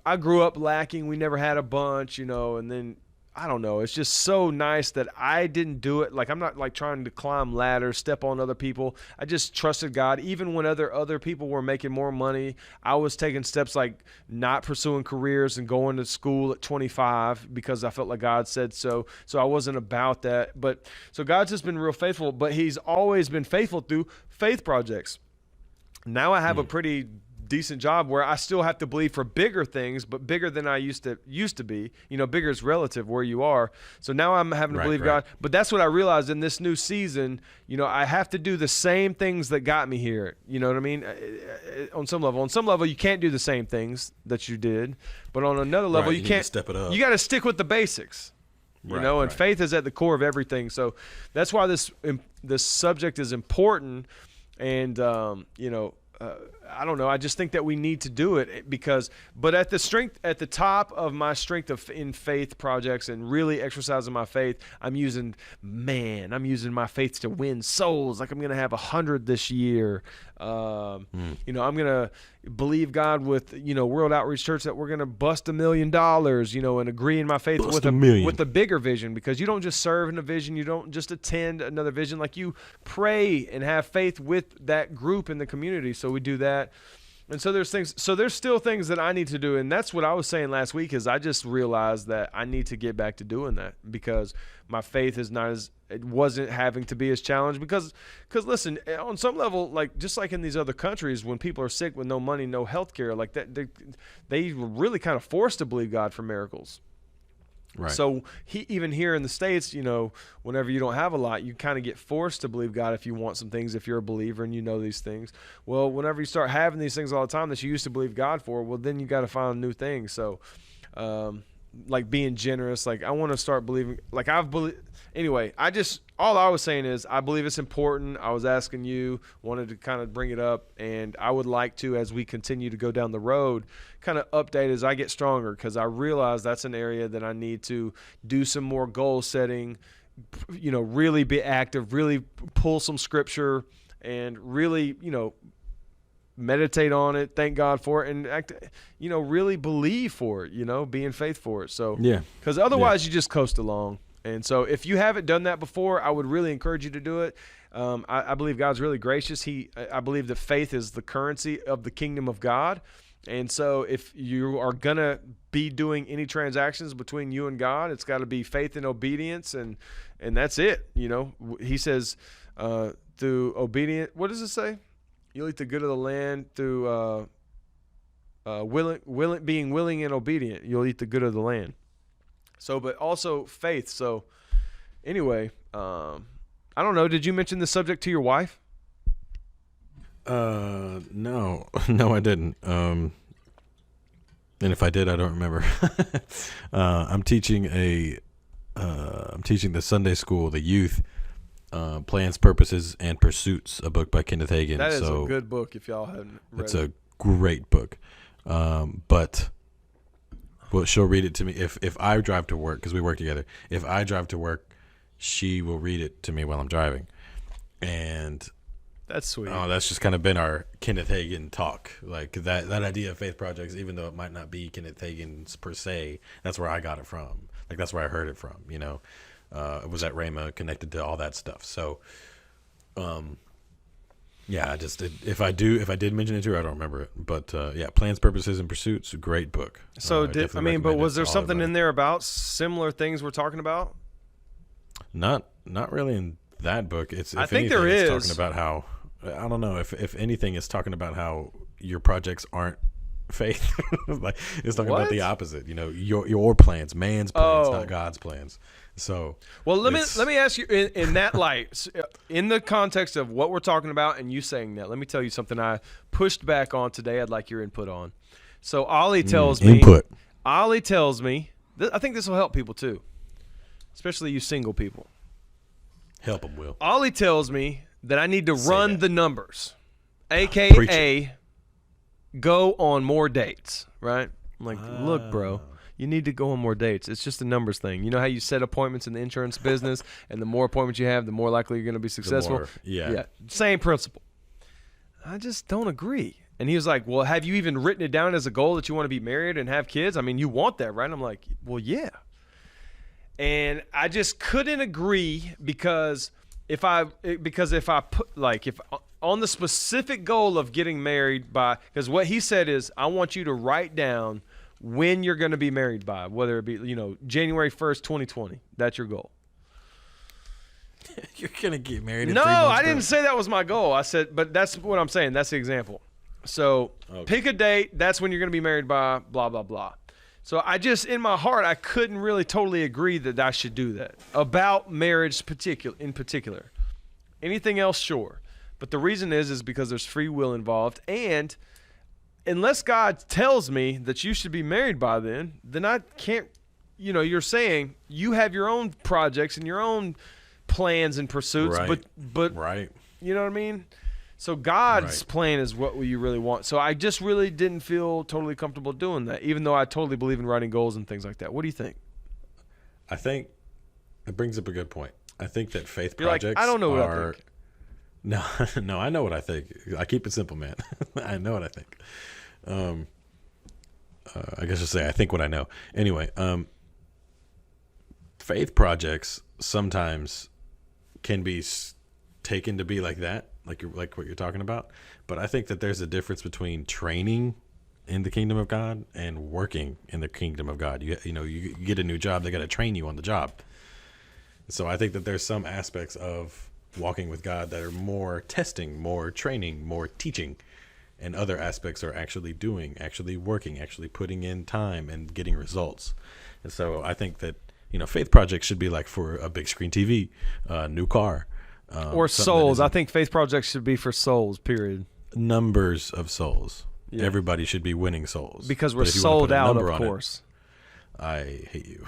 Speaker 2: I grew up lacking. We never had a bunch, and then I don't know. It's just so nice that I didn't do it. Like, I'm not like trying to climb ladders, step on other people. I just trusted God. Even when other people were making more money, I was taking steps like not pursuing careers and going to school at 25 because I felt like God said so. So I wasn't about that. But so God's just been real faithful, but he's always been faithful through faith projects. Now I have a pretty decent job where I still have to believe for bigger things, but bigger than I used to be. Bigger is relative where you are. So now I'm having to believe God. But that's what I realized in this new season. I have to do the same things that got me here. You know what I mean? On some level, you can't do the same things that you did. But on another level, you can't
Speaker 1: step it up.
Speaker 2: You got to stick with the basics. And faith is at the core of everything. So that's why this subject is important. And I don't know. I just think that we need to do it because, but at the top of my strength in faith projects and really exercising my faith, I'm using my faith to win souls. Like I'm going to have 100 this year. I'm going to believe God with, World Outreach Church that we're going to bust $1 million, and agree in my faith with a bigger vision, because you don't just serve in a vision. You don't just attend another vision. Like you pray and have faith with that group in the community. So we do that. And so there's still things that I need to do. And that's what I was saying last week, is I just realized that I need to get back to doing that, because my faith is it wasn't having to be as challenged, because listen, on some level, like just like in these other countries, when people are sick with no money, no health care, like that, they were really kind of forced to believe God for miracles.
Speaker 1: Right.
Speaker 2: So even here in the States, whenever you don't have a lot, you kind of get forced to believe God if you want some things, if you're a believer and you know these things. Well, whenever you start having these things all the time that you used to believe God for, well, then you got to find new things. So, like being generous, like I want to start believing, like anyway, all I was saying is I believe it's important. I was asking you, wanted to kind of bring it up, and I would like to, as we continue to go down the road, kind of update as I get stronger, because I realize that's an area that I need to do some more goal setting, really be active, really pull some scripture, and really, meditate on it, thank God for it, and act, really believe for it, be in faith for it. So,
Speaker 1: yeah,
Speaker 2: because otherwise you just coast along. And so if you haven't done that before, I would really encourage you to do it. I believe God's really gracious. I believe that faith is the currency of the kingdom of God. And so if you are going to be doing any transactions between you and God, it's got to be faith and obedience. And that's it. He says through obedience, what does it say? You'll eat the good of the land through being willing and obedient. You'll eat the good of the land. So, but also faith. So anyway, I don't know. Did you mention the subject to your wife?
Speaker 1: No, I didn't. And if I did, I don't remember. I'm teaching the Sunday school, the youth, Plans, Purposes, and Pursuits, a book by Kenneth Hagin.
Speaker 2: That is a good book if y'all haven't read it.
Speaker 1: It's a great book. But well, she'll read it to me if I drive to work, because we work together. If I drive to work, she will read it to me while I'm driving. And
Speaker 2: that's sweet.
Speaker 1: Oh, that's just kind of been our Kenneth Hagin talk. Like that idea of faith projects, even though it might not be Kenneth Hagin's per se, that's where I got it from. Like that's where I heard it from, It was at Rhema, connected to all that stuff. So, yeah, if I did mention it to her, I don't remember it. But yeah, Plans, Purposes, and Pursuits, a great book.
Speaker 2: So but was there something in there about similar things we're talking about?
Speaker 1: Not really in that book.
Speaker 2: I think there is.
Speaker 1: It's talking about how, I don't know, if anything, it's talking about how your projects aren't faith. Like it's talking about the opposite. Your plans, man's plans, not God's plans. So,
Speaker 2: well, let me ask you in that light, in the context of what we're talking about, and you saying that, let me tell you something I pushed back on today. I'd like your input on. So Ollie tells me. Ollie tells me. I think this will help people too, especially you single people.
Speaker 1: Help them, Will.
Speaker 2: Ollie tells me that I need to run the numbers, aka go on more dates. Right? I'm like, look, bro. You need to go on more dates. It's just a numbers thing. You know how you set appointments in the insurance business, and the more appointments you have, the more likely you're going to be successful? Yeah. Same principle. I just don't agree. And he was like, well, have you even written it down as a goal that you want to be married and have kids? I mean, you want that, right? And I'm like, well, yeah. And I just couldn't agree because if I put if on the specific goal of getting married by, because what he said is, I want you to write down when you're going to be married by, whether it be, January 1st, 2020. That's your goal.
Speaker 1: You're going to get married in
Speaker 2: 3
Speaker 1: months. No,
Speaker 2: I didn't say that was my goal. I said, but that's what I'm saying. That's the example. So pick a date. That's when you're going to be married by, blah, blah, blah. So I just, in my heart, I couldn't really totally agree that I should do that. About marriage in particular. Anything else, sure. But the reason is because there's free will involved, and unless God tells me that you should be married by then I can't, you're saying you have your own projects and your own plans and pursuits,
Speaker 1: right.
Speaker 2: but
Speaker 1: right.
Speaker 2: You know what I mean? So God's
Speaker 1: Right.
Speaker 2: plan is what you really want. So I just really didn't feel totally comfortable doing that, even though I totally believe in writing goals and things like that. What do you think?
Speaker 1: I think it brings up a good point. I think that faith
Speaker 2: You're like,
Speaker 1: projects
Speaker 2: I don't know what I
Speaker 1: are.
Speaker 2: think.
Speaker 1: No, no, I know what I think. I keep it simple, man. I know what I think. I guess I'll say I think what I know. Anyway, faith projects sometimes can be taken to be like that, like what you're talking about. But I think that there's a difference between training in the kingdom of God and working in the kingdom of God. You get a new job, they got to train you on the job. So I think that there's some aspects of walking with God that are more testing, more training, more teaching, and other aspects are actually doing, actually working, actually putting in time and getting results. And so I think that faith projects should be like for a big screen TV, new car,
Speaker 2: Or
Speaker 1: something that
Speaker 2: souls. I
Speaker 1: isn't-
Speaker 2: think faith projects should be for souls, period.
Speaker 1: numbers of souls.
Speaker 2: Yeah.
Speaker 1: Everybody should be winning souls
Speaker 2: Because we're
Speaker 1: But if you wanna
Speaker 2: sold
Speaker 1: put a
Speaker 2: out,
Speaker 1: number
Speaker 2: of
Speaker 1: on it,
Speaker 2: course.
Speaker 1: I hate you.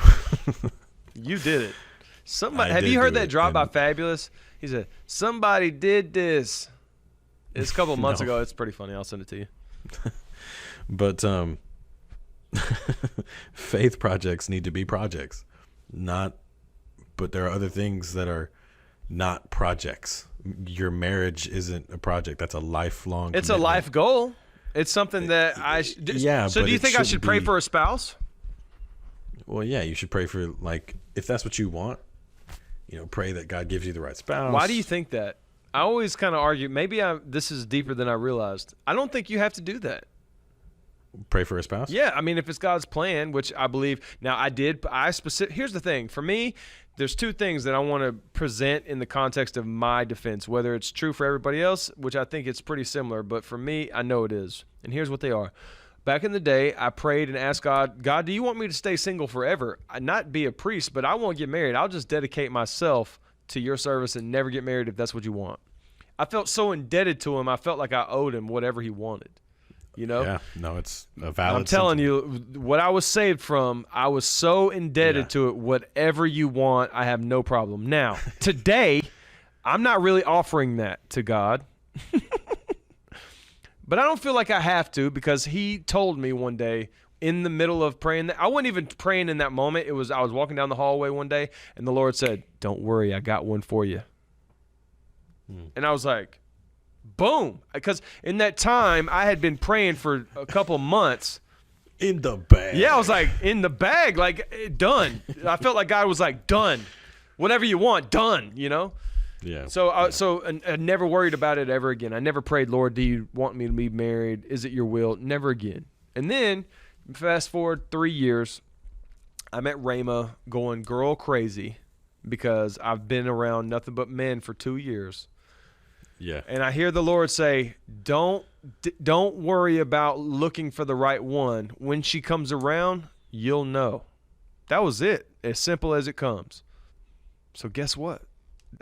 Speaker 2: You did it. Somebody
Speaker 1: I
Speaker 2: have
Speaker 1: did
Speaker 2: you heard
Speaker 1: do
Speaker 2: that
Speaker 1: it,
Speaker 2: drop by
Speaker 1: and-
Speaker 2: Fabulous? He said, "Somebody did this." It's a couple of months
Speaker 1: No.
Speaker 2: ago. It's pretty funny. I'll send it to you.
Speaker 1: But faith projects need to be projects, not. But there are other things that are not projects. Your marriage isn't a project. That's a lifelong.
Speaker 2: It's a
Speaker 1: commitment.
Speaker 2: life goal. It's something that
Speaker 1: yeah,
Speaker 2: So
Speaker 1: but
Speaker 2: do you
Speaker 1: it
Speaker 2: think I should
Speaker 1: shouldn't
Speaker 2: pray
Speaker 1: be-
Speaker 2: for a spouse?
Speaker 1: Well, yeah, you should pray for, like, if that's what you want. Pray that God gives you the right spouse.
Speaker 2: Why do you think that? I always kind of argue. Maybe this is deeper than I realized. I don't think you have to do that.
Speaker 1: pray for a spouse?
Speaker 2: Yeah, I mean, if it's God's plan, which I believe. Now, here's the thing. For me, there's two things that I want to present in the context of my defense, whether it's true for everybody else, which I think it's pretty similar, but for me, I know it is. And here's what they are. Back in the day, I prayed and asked God, do you want me to stay single forever? Not be a priest, but I won't get married. I'll just dedicate myself to your service and never get married if that's what you want. I felt so indebted to him. I felt like I owed him whatever he wanted.
Speaker 1: Yeah, no, it's a valid.
Speaker 2: I'm telling you, what I was saved from, I was so indebted
Speaker 1: Yeah.
Speaker 2: to it. Whatever you want, I have no problem. Now, today, I'm not really offering that to God. But I don't feel like I have to, because he told me one day in the middle of praying that I wasn't even praying in that moment. I was walking down the hallway one day and the Lord said, "Don't worry, I got one for you." And I was like, boom. Because in that time, I had been praying for a couple months.
Speaker 1: in the bag.
Speaker 2: Yeah, I was like, in the bag, like, done. I felt like God was like, done. Whatever you want, done,
Speaker 1: Yeah.
Speaker 2: So I never worried about it ever again. I never prayed, "Lord, do you want me to be married? Is it your will?" Never again. And then, fast forward 3 years, I met Rayma going girl crazy because I've been around nothing but men for 2 years.
Speaker 1: Yeah.
Speaker 2: And I hear the Lord say, don't worry about looking for the right one. When she comes around, you'll know. That was it. As simple as it comes. So guess what?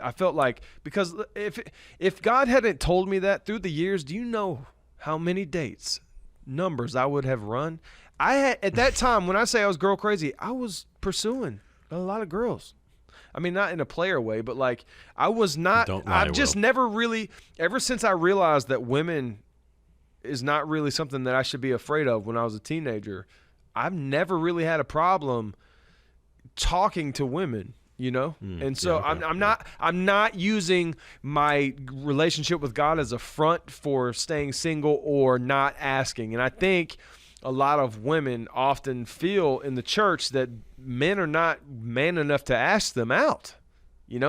Speaker 2: I felt like, because if God hadn't told me that through the years, do you know how many numbers I would have run? I had, at that time, when I say I was girl crazy, I was pursuing a lot of girls. I mean, not in a player way, but like, I was not,
Speaker 1: Don't lie,
Speaker 2: I've just
Speaker 1: Will.
Speaker 2: never really, ever since I realized that women is not really something that I should be afraid of when I was a teenager, I've never really had a problem talking to women, and so
Speaker 1: yeah, okay,
Speaker 2: I'm not using my relationship with God as a front for staying single or not asking. And I think a lot of women often feel in the church that men are not man enough to ask them out, and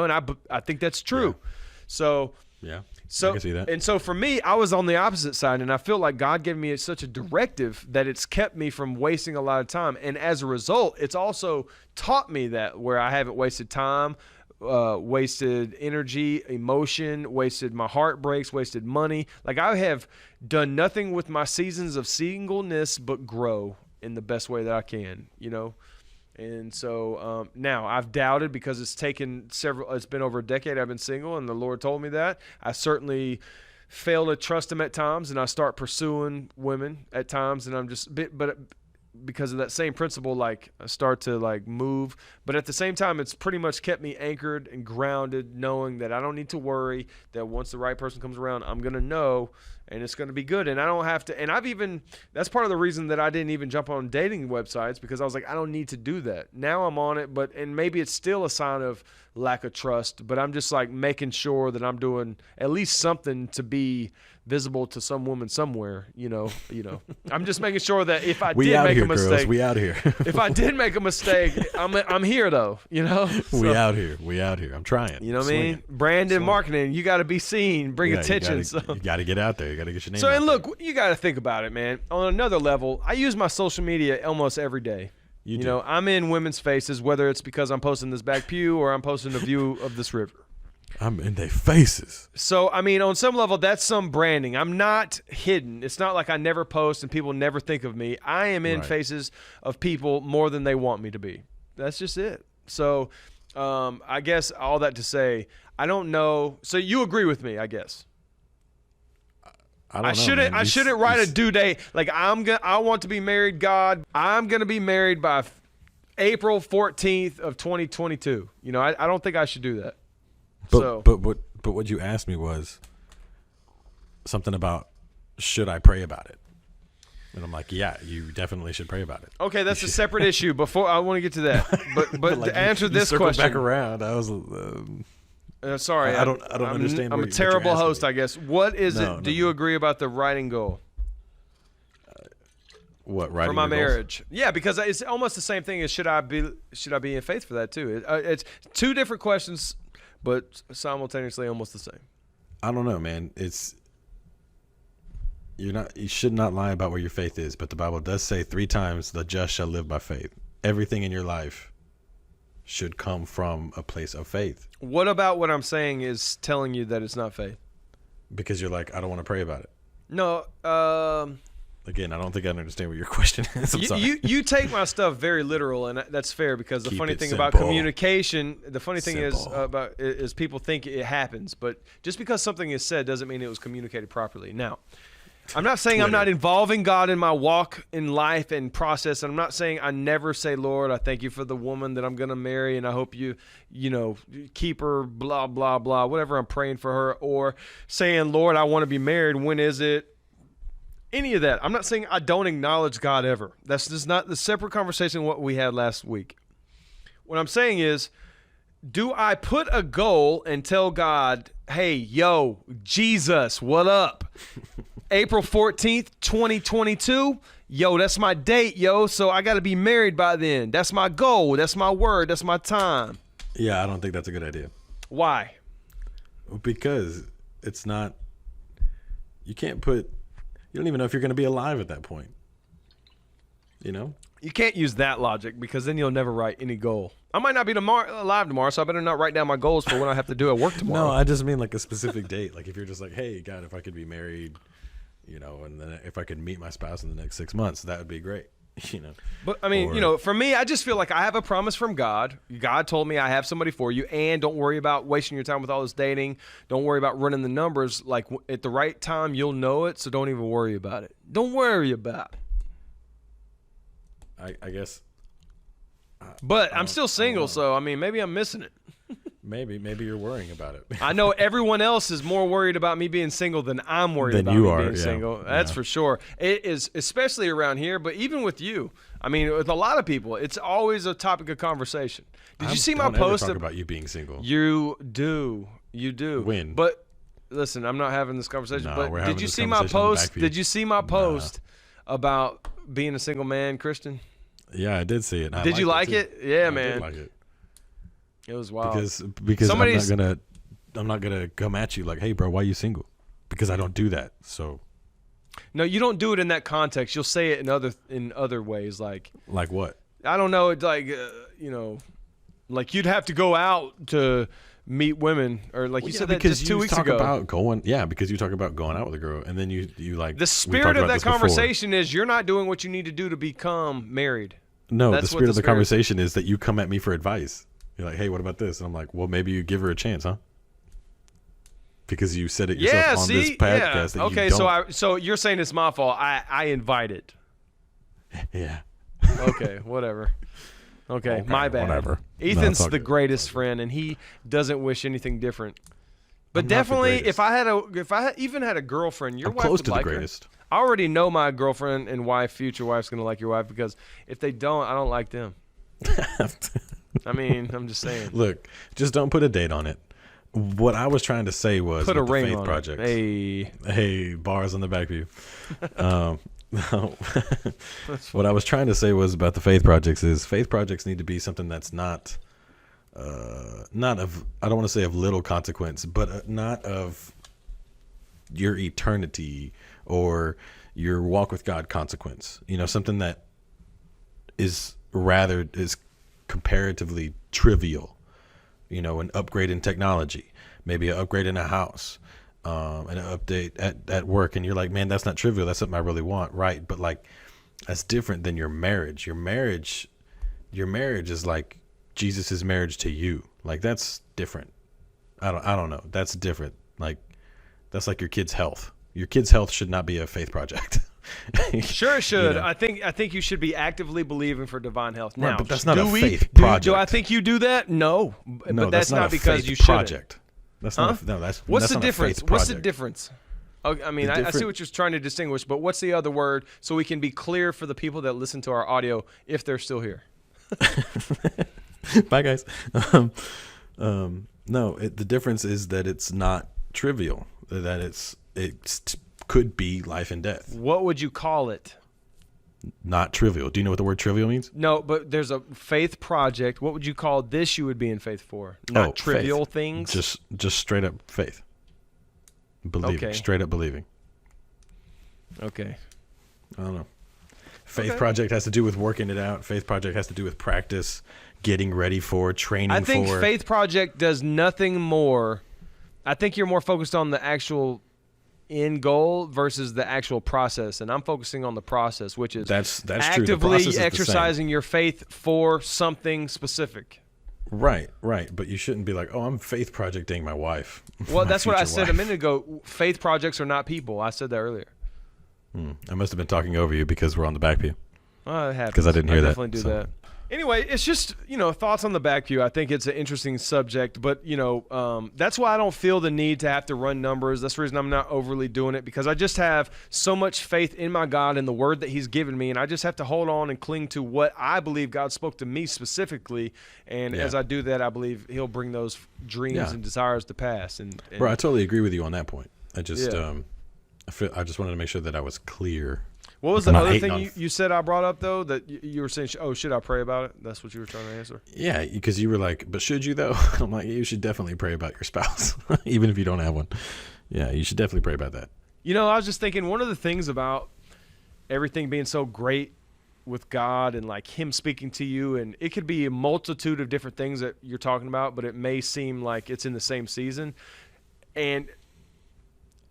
Speaker 2: I think that's true.
Speaker 1: Yeah.
Speaker 2: So
Speaker 1: Yeah.
Speaker 2: so
Speaker 1: I can see that.
Speaker 2: And so for me, I was on the opposite side, and I feel like God gave me such a directive that it's kept me from wasting a lot of time. And as a result, it's also taught me that where I haven't wasted time, wasted energy, emotion, wasted my heartbreaks, wasted money. Like, I have done nothing with my seasons of singleness but grow in the best way that I can, And so now I've doubted because it's been over a decade I've been single, and the Lord told me that. I certainly fail to trust him at times, and I start pursuing women at times, and I'm just but because of that same principle, like I start to like move. But at the same time, it's pretty much kept me anchored and grounded, knowing that I don't need to worry, that once the right person comes around, I'm going to know and it's going to be good. And I don't have to, and that's part of the reason that I didn't even jump on dating websites, because I was like, I don't need to do that. Now I'm on it, and maybe it's still a sign of lack of trust, but I'm just like making sure that I'm doing at least something to be visible to some woman somewhere, I'm just making sure that if I did make a mistake,
Speaker 1: girls, we out here.
Speaker 2: if I did make a mistake, I'm here though, So,
Speaker 1: we out here. I'm trying.
Speaker 2: You know what I mean? Brandon, marketing, you got to be seen, bring attention.
Speaker 1: You got to get out there. You got to get your name.
Speaker 2: So,
Speaker 1: out
Speaker 2: and look,
Speaker 1: there.
Speaker 2: you got to think about it, man. On another level, I use my social media almost every day. You know, I'm in women's faces, whether it's because I'm posting this back pew or I'm posting a view of this river.
Speaker 1: I'm in their faces.
Speaker 2: So, I mean, on some level, that's some branding. I'm not hidden. It's not like I never post and people never think of me. I am in faces of people more than they want me to be. That's just it. So, I guess all that to say, I don't know. So you agree with me, I guess. I shouldn't write a due date. Like I want to be married, God. I'm going to be married by April 14th of 2022. I don't think I should do that.
Speaker 1: But what you asked me was something about, should I pray about it? And I'm like, yeah, you definitely should pray about it.
Speaker 2: Okay, that's a separate issue. Before I want to get to that, but like to answer this question,
Speaker 1: back around. I was
Speaker 2: sorry.
Speaker 1: I don't understand.
Speaker 2: I'm a terrible host, I guess. What is it? Do you agree about the writing goal?
Speaker 1: What, writing
Speaker 2: for my
Speaker 1: your goals?
Speaker 2: marriage? Yeah, because it's almost the same thing as should I be in faith for that too? It's two different questions, but simultaneously almost the same.
Speaker 1: I don't know, man. You should not lie about where your faith is, but the Bible does say 3 times the just shall live by faith. Everything in your life should come from a place of faith.
Speaker 2: What about what I'm saying is telling you that it's not faith?
Speaker 1: Because you're like, I don't want to pray about it.
Speaker 2: No.
Speaker 1: Again, I don't think I understand what your question is. I'm sorry.
Speaker 2: You take my stuff very literal, and that's fair, because the funny thing about communication, is people think it happens, but just because something is said doesn't mean it was communicated properly. Now, I'm not saying I'm not involving God in my walk in life and process. And I'm not saying I never say, Lord, I thank you for the woman that I'm going to marry, and I hope you keep her, blah, blah, blah, whatever I'm praying for her, or saying, Lord, I want to be married. When is it? Any of that. I'm not saying I don't acknowledge God ever. That's just not the separate conversation what we had last week. What I'm saying is, do I put a goal and tell God, hey, yo, Jesus, what up? April 14th, 2022. Yo, that's my date, yo. So I got to be married by then. That's my goal. That's my word. That's my time.
Speaker 1: Yeah, I don't think that's a good idea.
Speaker 2: Why?
Speaker 1: Because it's not, you don't even know if you're going to be alive at that point. You
Speaker 2: can't use that logic, because then you'll never write any goal. I might not be alive tomorrow, so I better not write down my goals for when I have to do at work tomorrow.
Speaker 1: No, I just mean like a specific date. Like if you're just like, hey, God, if I could be married, and then if I could meet my spouse in the next 6 months, that would be great.
Speaker 2: But I mean, for me, I just feel like I have a promise from God. God told me I have somebody for you, and don't worry about wasting your time with all this dating. Don't worry about running the numbers. Like at the right time, you'll know it. So don't even worry about it. Don't worry about it.
Speaker 1: I guess.
Speaker 2: But I'm still single, so I mean, maybe I'm missing it.
Speaker 1: Maybe you're worrying about it.
Speaker 2: I know everyone else is more worried about me being single than I'm worried about me being single. That's for sure. It is, especially around here, but even with you. I mean, with a lot of people, it's always a topic of conversation. Did you see my post
Speaker 1: about you being single?
Speaker 2: You do.
Speaker 1: When?
Speaker 2: But listen, I'm not having this conversation.
Speaker 1: No,
Speaker 2: but did you see my post? Did you see my post about being a single man, Christian?
Speaker 1: Yeah, I did see it.
Speaker 2: Did you like it? Yeah, man.
Speaker 1: I did like it.
Speaker 2: It was wild.
Speaker 1: Because I'm not gonna come at you like, hey, bro, why are you single? Because I don't do that. So.
Speaker 2: No, you don't do it in that context. You'll say it in other ways, like.
Speaker 1: Like what?
Speaker 2: I don't know. It's like like you'd have to go out to meet women, or like you said that just 2 weeks ago.
Speaker 1: Because you talk about going out with a girl, and then you like.
Speaker 2: The spirit of that conversation is you're not doing what you need to do to become married.
Speaker 1: No, the spirit of the conversation is that you come at me for advice. You're like, hey, what about this? And I'm like, well, maybe you give her a chance, huh? Because you said it yourself on this podcast.
Speaker 2: Yeah. Okay, so you're saying it's my fault. I invited.
Speaker 1: Yeah.
Speaker 2: Okay, whatever. Okay, my bad.
Speaker 1: Whatever.
Speaker 2: Ethan's
Speaker 1: No,
Speaker 2: the greatest friend, and he doesn't wish anything different. But
Speaker 1: I'm not the
Speaker 2: definitely,
Speaker 1: greatest.
Speaker 2: if I even had a girlfriend, your
Speaker 1: I'm
Speaker 2: wife
Speaker 1: close
Speaker 2: would
Speaker 1: to
Speaker 2: like
Speaker 1: the
Speaker 2: her.
Speaker 1: greatest.
Speaker 2: I already know my girlfriend and future wife's gonna like your wife, because if they don't, I don't like them. I mean, I'm just saying.
Speaker 1: Look, just don't put a date on it. What I was trying to say was
Speaker 2: Put a
Speaker 1: with the
Speaker 2: ring
Speaker 1: Faith
Speaker 2: on
Speaker 1: Project.
Speaker 2: it. Hey,
Speaker 1: Hey, bars on the back view. No.
Speaker 2: that's
Speaker 1: What I was trying to say was about the faith projects is faith projects need to be something that's not of, I don't want to say of little consequence, but not of your eternity or your walk with God consequence. You know, something that is comparatively trivial. You know, an upgrade in technology, maybe an upgrade in a house, an update at work, and you're like, man, that's not trivial. That's something I really want, right? But like, that's different than your marriage. Your marriage is like Jesus's marriage to you. Like, that's different. I don't know. That's different. Like, that's like your kid's health. Your kid's health should not be a faith project.
Speaker 2: Sure it should.
Speaker 1: You know?
Speaker 2: I think you should be actively believing for divine health.
Speaker 1: Right,
Speaker 2: Now,
Speaker 1: but that's not
Speaker 2: do
Speaker 1: a
Speaker 2: we,
Speaker 1: faith
Speaker 2: do,
Speaker 1: project.
Speaker 2: do I think you do that? No.
Speaker 1: No,
Speaker 2: But that's not
Speaker 1: a
Speaker 2: because
Speaker 1: faith
Speaker 2: you should.
Speaker 1: project. That's
Speaker 2: Huh?
Speaker 1: not. No, that's
Speaker 2: What's
Speaker 1: that's
Speaker 2: the
Speaker 1: not a
Speaker 2: difference?
Speaker 1: faith
Speaker 2: What's the
Speaker 1: project.
Speaker 2: difference? Okay, I mean,
Speaker 1: The
Speaker 2: I see
Speaker 1: different-
Speaker 2: what you're trying to distinguish, but what's the other word so we can be clear for the people that listen to our audio if they're still here?
Speaker 1: Bye, guys. No, the difference is that it's not trivial. That it could be life and death.
Speaker 2: What would you call it?
Speaker 1: Not trivial. Do you know what the word trivial means?
Speaker 2: No, but there's a faith project. What would you call this you would be in faith for? Not trivial
Speaker 1: faith.
Speaker 2: things?
Speaker 1: Just straight up faith. Believing.
Speaker 2: Okay.
Speaker 1: Straight up believing.
Speaker 2: Okay.
Speaker 1: I don't know. Faith
Speaker 2: Okay.
Speaker 1: project has to do with working it out. Faith project has to do with practice, getting ready for, training
Speaker 2: I think
Speaker 1: for.
Speaker 2: faith project does nothing more. I think you're more focused on the actual end goal versus the actual process, and I'm focusing on the process, which is
Speaker 1: That's true. The
Speaker 2: actively
Speaker 1: process is the same.
Speaker 2: exercising your faith for something specific.
Speaker 1: Right. But you shouldn't be like, oh, I'm faith projecting my wife.
Speaker 2: Well,
Speaker 1: my
Speaker 2: that's what I
Speaker 1: future
Speaker 2: said a
Speaker 1: wife.
Speaker 2: minute ago. Faith projects are not people. I said that earlier.
Speaker 1: I must have been talking over you because we're on the back view.
Speaker 2: It happens.
Speaker 1: 'Cause I didn't hear that,
Speaker 2: definitely do
Speaker 1: so.
Speaker 2: that. Anyway, it's just, thoughts on the back view. I think it's an interesting subject, but, that's why I don't feel the need to have to run numbers. That's the reason I'm not overly doing it, because I just have so much faith in my God and the word that he's given me, and I just have to hold on and cling to what I believe God spoke to me specifically, and
Speaker 1: Yeah.
Speaker 2: as I do that, I believe he'll bring those dreams
Speaker 1: Yeah.
Speaker 2: and desires to pass. And
Speaker 1: Bro, I totally agree with you on that point. I just,
Speaker 2: Yeah.
Speaker 1: I just wanted to make sure that I was clear.
Speaker 2: What was
Speaker 1: I'm
Speaker 2: the
Speaker 1: not
Speaker 2: other
Speaker 1: hating
Speaker 2: thing
Speaker 1: on-
Speaker 2: you said I brought up, though, that you were saying, should I pray about it? That's what you were trying to answer.
Speaker 1: Yeah, because you were like, but should you though? I'm like, you should definitely pray about your spouse, even if you don't have one. Yeah, you should definitely pray about that.
Speaker 2: I was just thinking, one of the things about everything being so great with God and like him speaking to you, and it could be a multitude of different things that you're talking about, but it may seem like it's in the same season.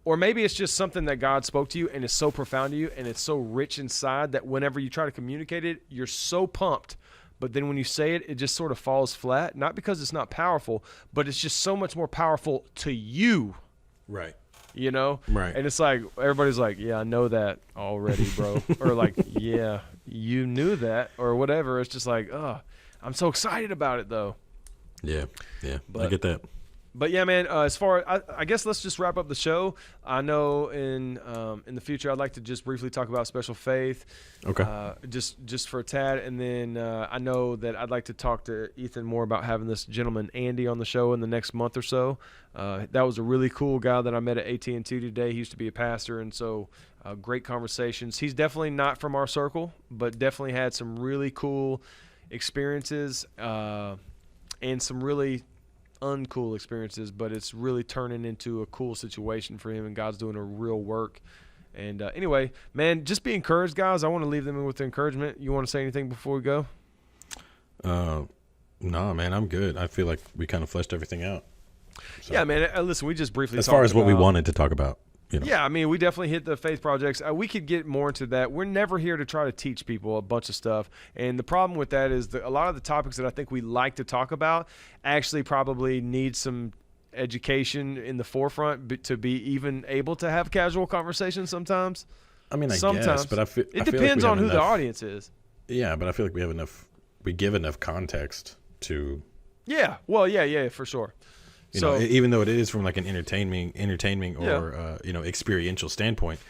Speaker 2: Or maybe it's just something that God spoke to you and is so profound to you and it's so rich inside that whenever you try to communicate it, you're so pumped. But then when you say it, it just sort of falls flat. Not because it's not powerful, but it's just so much more powerful to you.
Speaker 1: Right.
Speaker 2: Right. And it's like, everybody's like, yeah, I know that already, bro. Or like, yeah, you knew that or whatever. It's just like, I'm so excited about it though.
Speaker 1: Yeah. I
Speaker 2: But-
Speaker 1: get that.
Speaker 2: But yeah, man, as far I guess let's just wrap up the show. I know in the future I'd like to just briefly talk about special faith.
Speaker 1: Okay.
Speaker 2: Just for a tad. And then I know that I'd like to talk to Ethan more about having this gentleman Andy on the show in the next month or so. That was a really cool guy that I met at AT&T today. He used to be a pastor, and so great conversations. He's definitely not from our circle, but definitely had some really cool experiences and some really uncool experiences, but it's really turning into a cool situation for him, and God's doing a real work. And anyway, man, just be encouraged, guys. I want to leave them with the encouragement. You want to say anything before we go?
Speaker 1: No, man, I'm good. I feel like we kind of fleshed everything out. So,
Speaker 2: Yeah, man. Listen, we just briefly
Speaker 1: as far
Speaker 2: talked
Speaker 1: as what we
Speaker 2: about-
Speaker 1: wanted to talk about,
Speaker 2: Yeah, I mean, we definitely hit the faith projects. We could get more into that. We're never here to try to teach people a bunch of stuff. And the problem with that is that a lot of the topics that I think we like to talk about actually probably need some education in the forefront to be even able to have casual conversations sometimes.
Speaker 1: I mean, I
Speaker 2: Sometimes.
Speaker 1: guess, but I feel
Speaker 2: It
Speaker 1: I feel like
Speaker 2: depends
Speaker 1: we
Speaker 2: on
Speaker 1: have
Speaker 2: who the
Speaker 1: enough-
Speaker 2: audience is.
Speaker 1: Yeah, but I feel like we give enough context to,
Speaker 2: Yeah. Well, yeah, for sure.
Speaker 1: you know, even though it is from like an entertainment or experiential standpoint,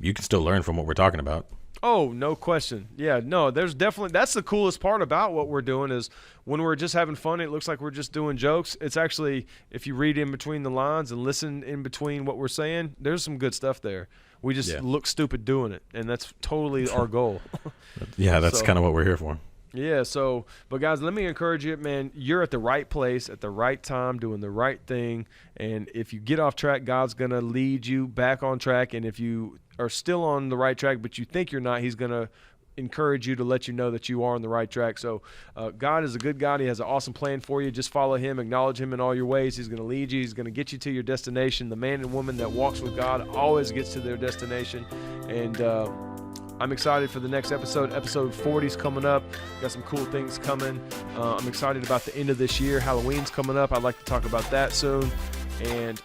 Speaker 1: you can still learn from what we're talking about.
Speaker 2: Oh, no question. Yeah, no, there's definitely, that's the coolest part about what we're doing is when we're just having fun, it looks like we're just doing jokes. It's actually, if you read in between the lines and listen in between what we're saying, there's some good stuff there. We just look stupid doing it, and that's totally our goal.
Speaker 1: Yeah, that's kind of what we're here for.
Speaker 2: Yeah, but guys, let me encourage you, man, you're at the right place at the right time doing the right thing, and if you get off track, God's going to lead you back on track, and if you are still on the right track but you think you're not, he's going to encourage you to let you know that you are on the right track. So God is a good God. He has an awesome plan for you. Just follow him, acknowledge him in all your ways. He's going to lead you. He's going to get you to your destination. The man and woman that walks with God always gets to their destination, and I'm excited for the next episode. Episode 40 is coming up. Got some cool things coming. I'm excited about the end of this year. Halloween's coming up. I'd like to talk about that soon. And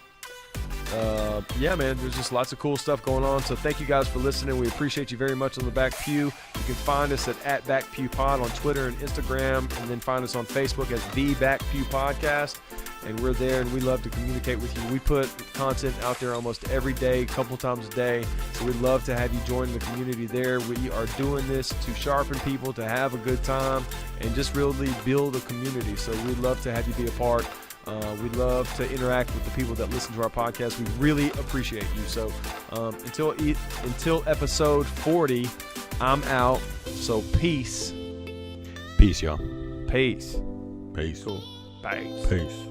Speaker 2: yeah, man, there's just lots of cool stuff going on. So thank you guys for listening. We appreciate you very much on the Back Pew. You can find us at Back Pew Pod on Twitter and Instagram, and then find us on Facebook as The Back Pew Podcast. And we're there, and we love to communicate with you. We put content out there almost every day, a couple times a day. So we'd love to have you join the community there. We are doing this to sharpen people, to have a good time, and just really build a community. So we'd love to have you be a part. We'd love to interact with the people that listen to our podcast. We really appreciate you. So until episode 40, I'm out. So peace.
Speaker 1: Peace, y'all.
Speaker 2: Peace.
Speaker 1: Peace.
Speaker 2: Cool. Peace.
Speaker 1: Peace.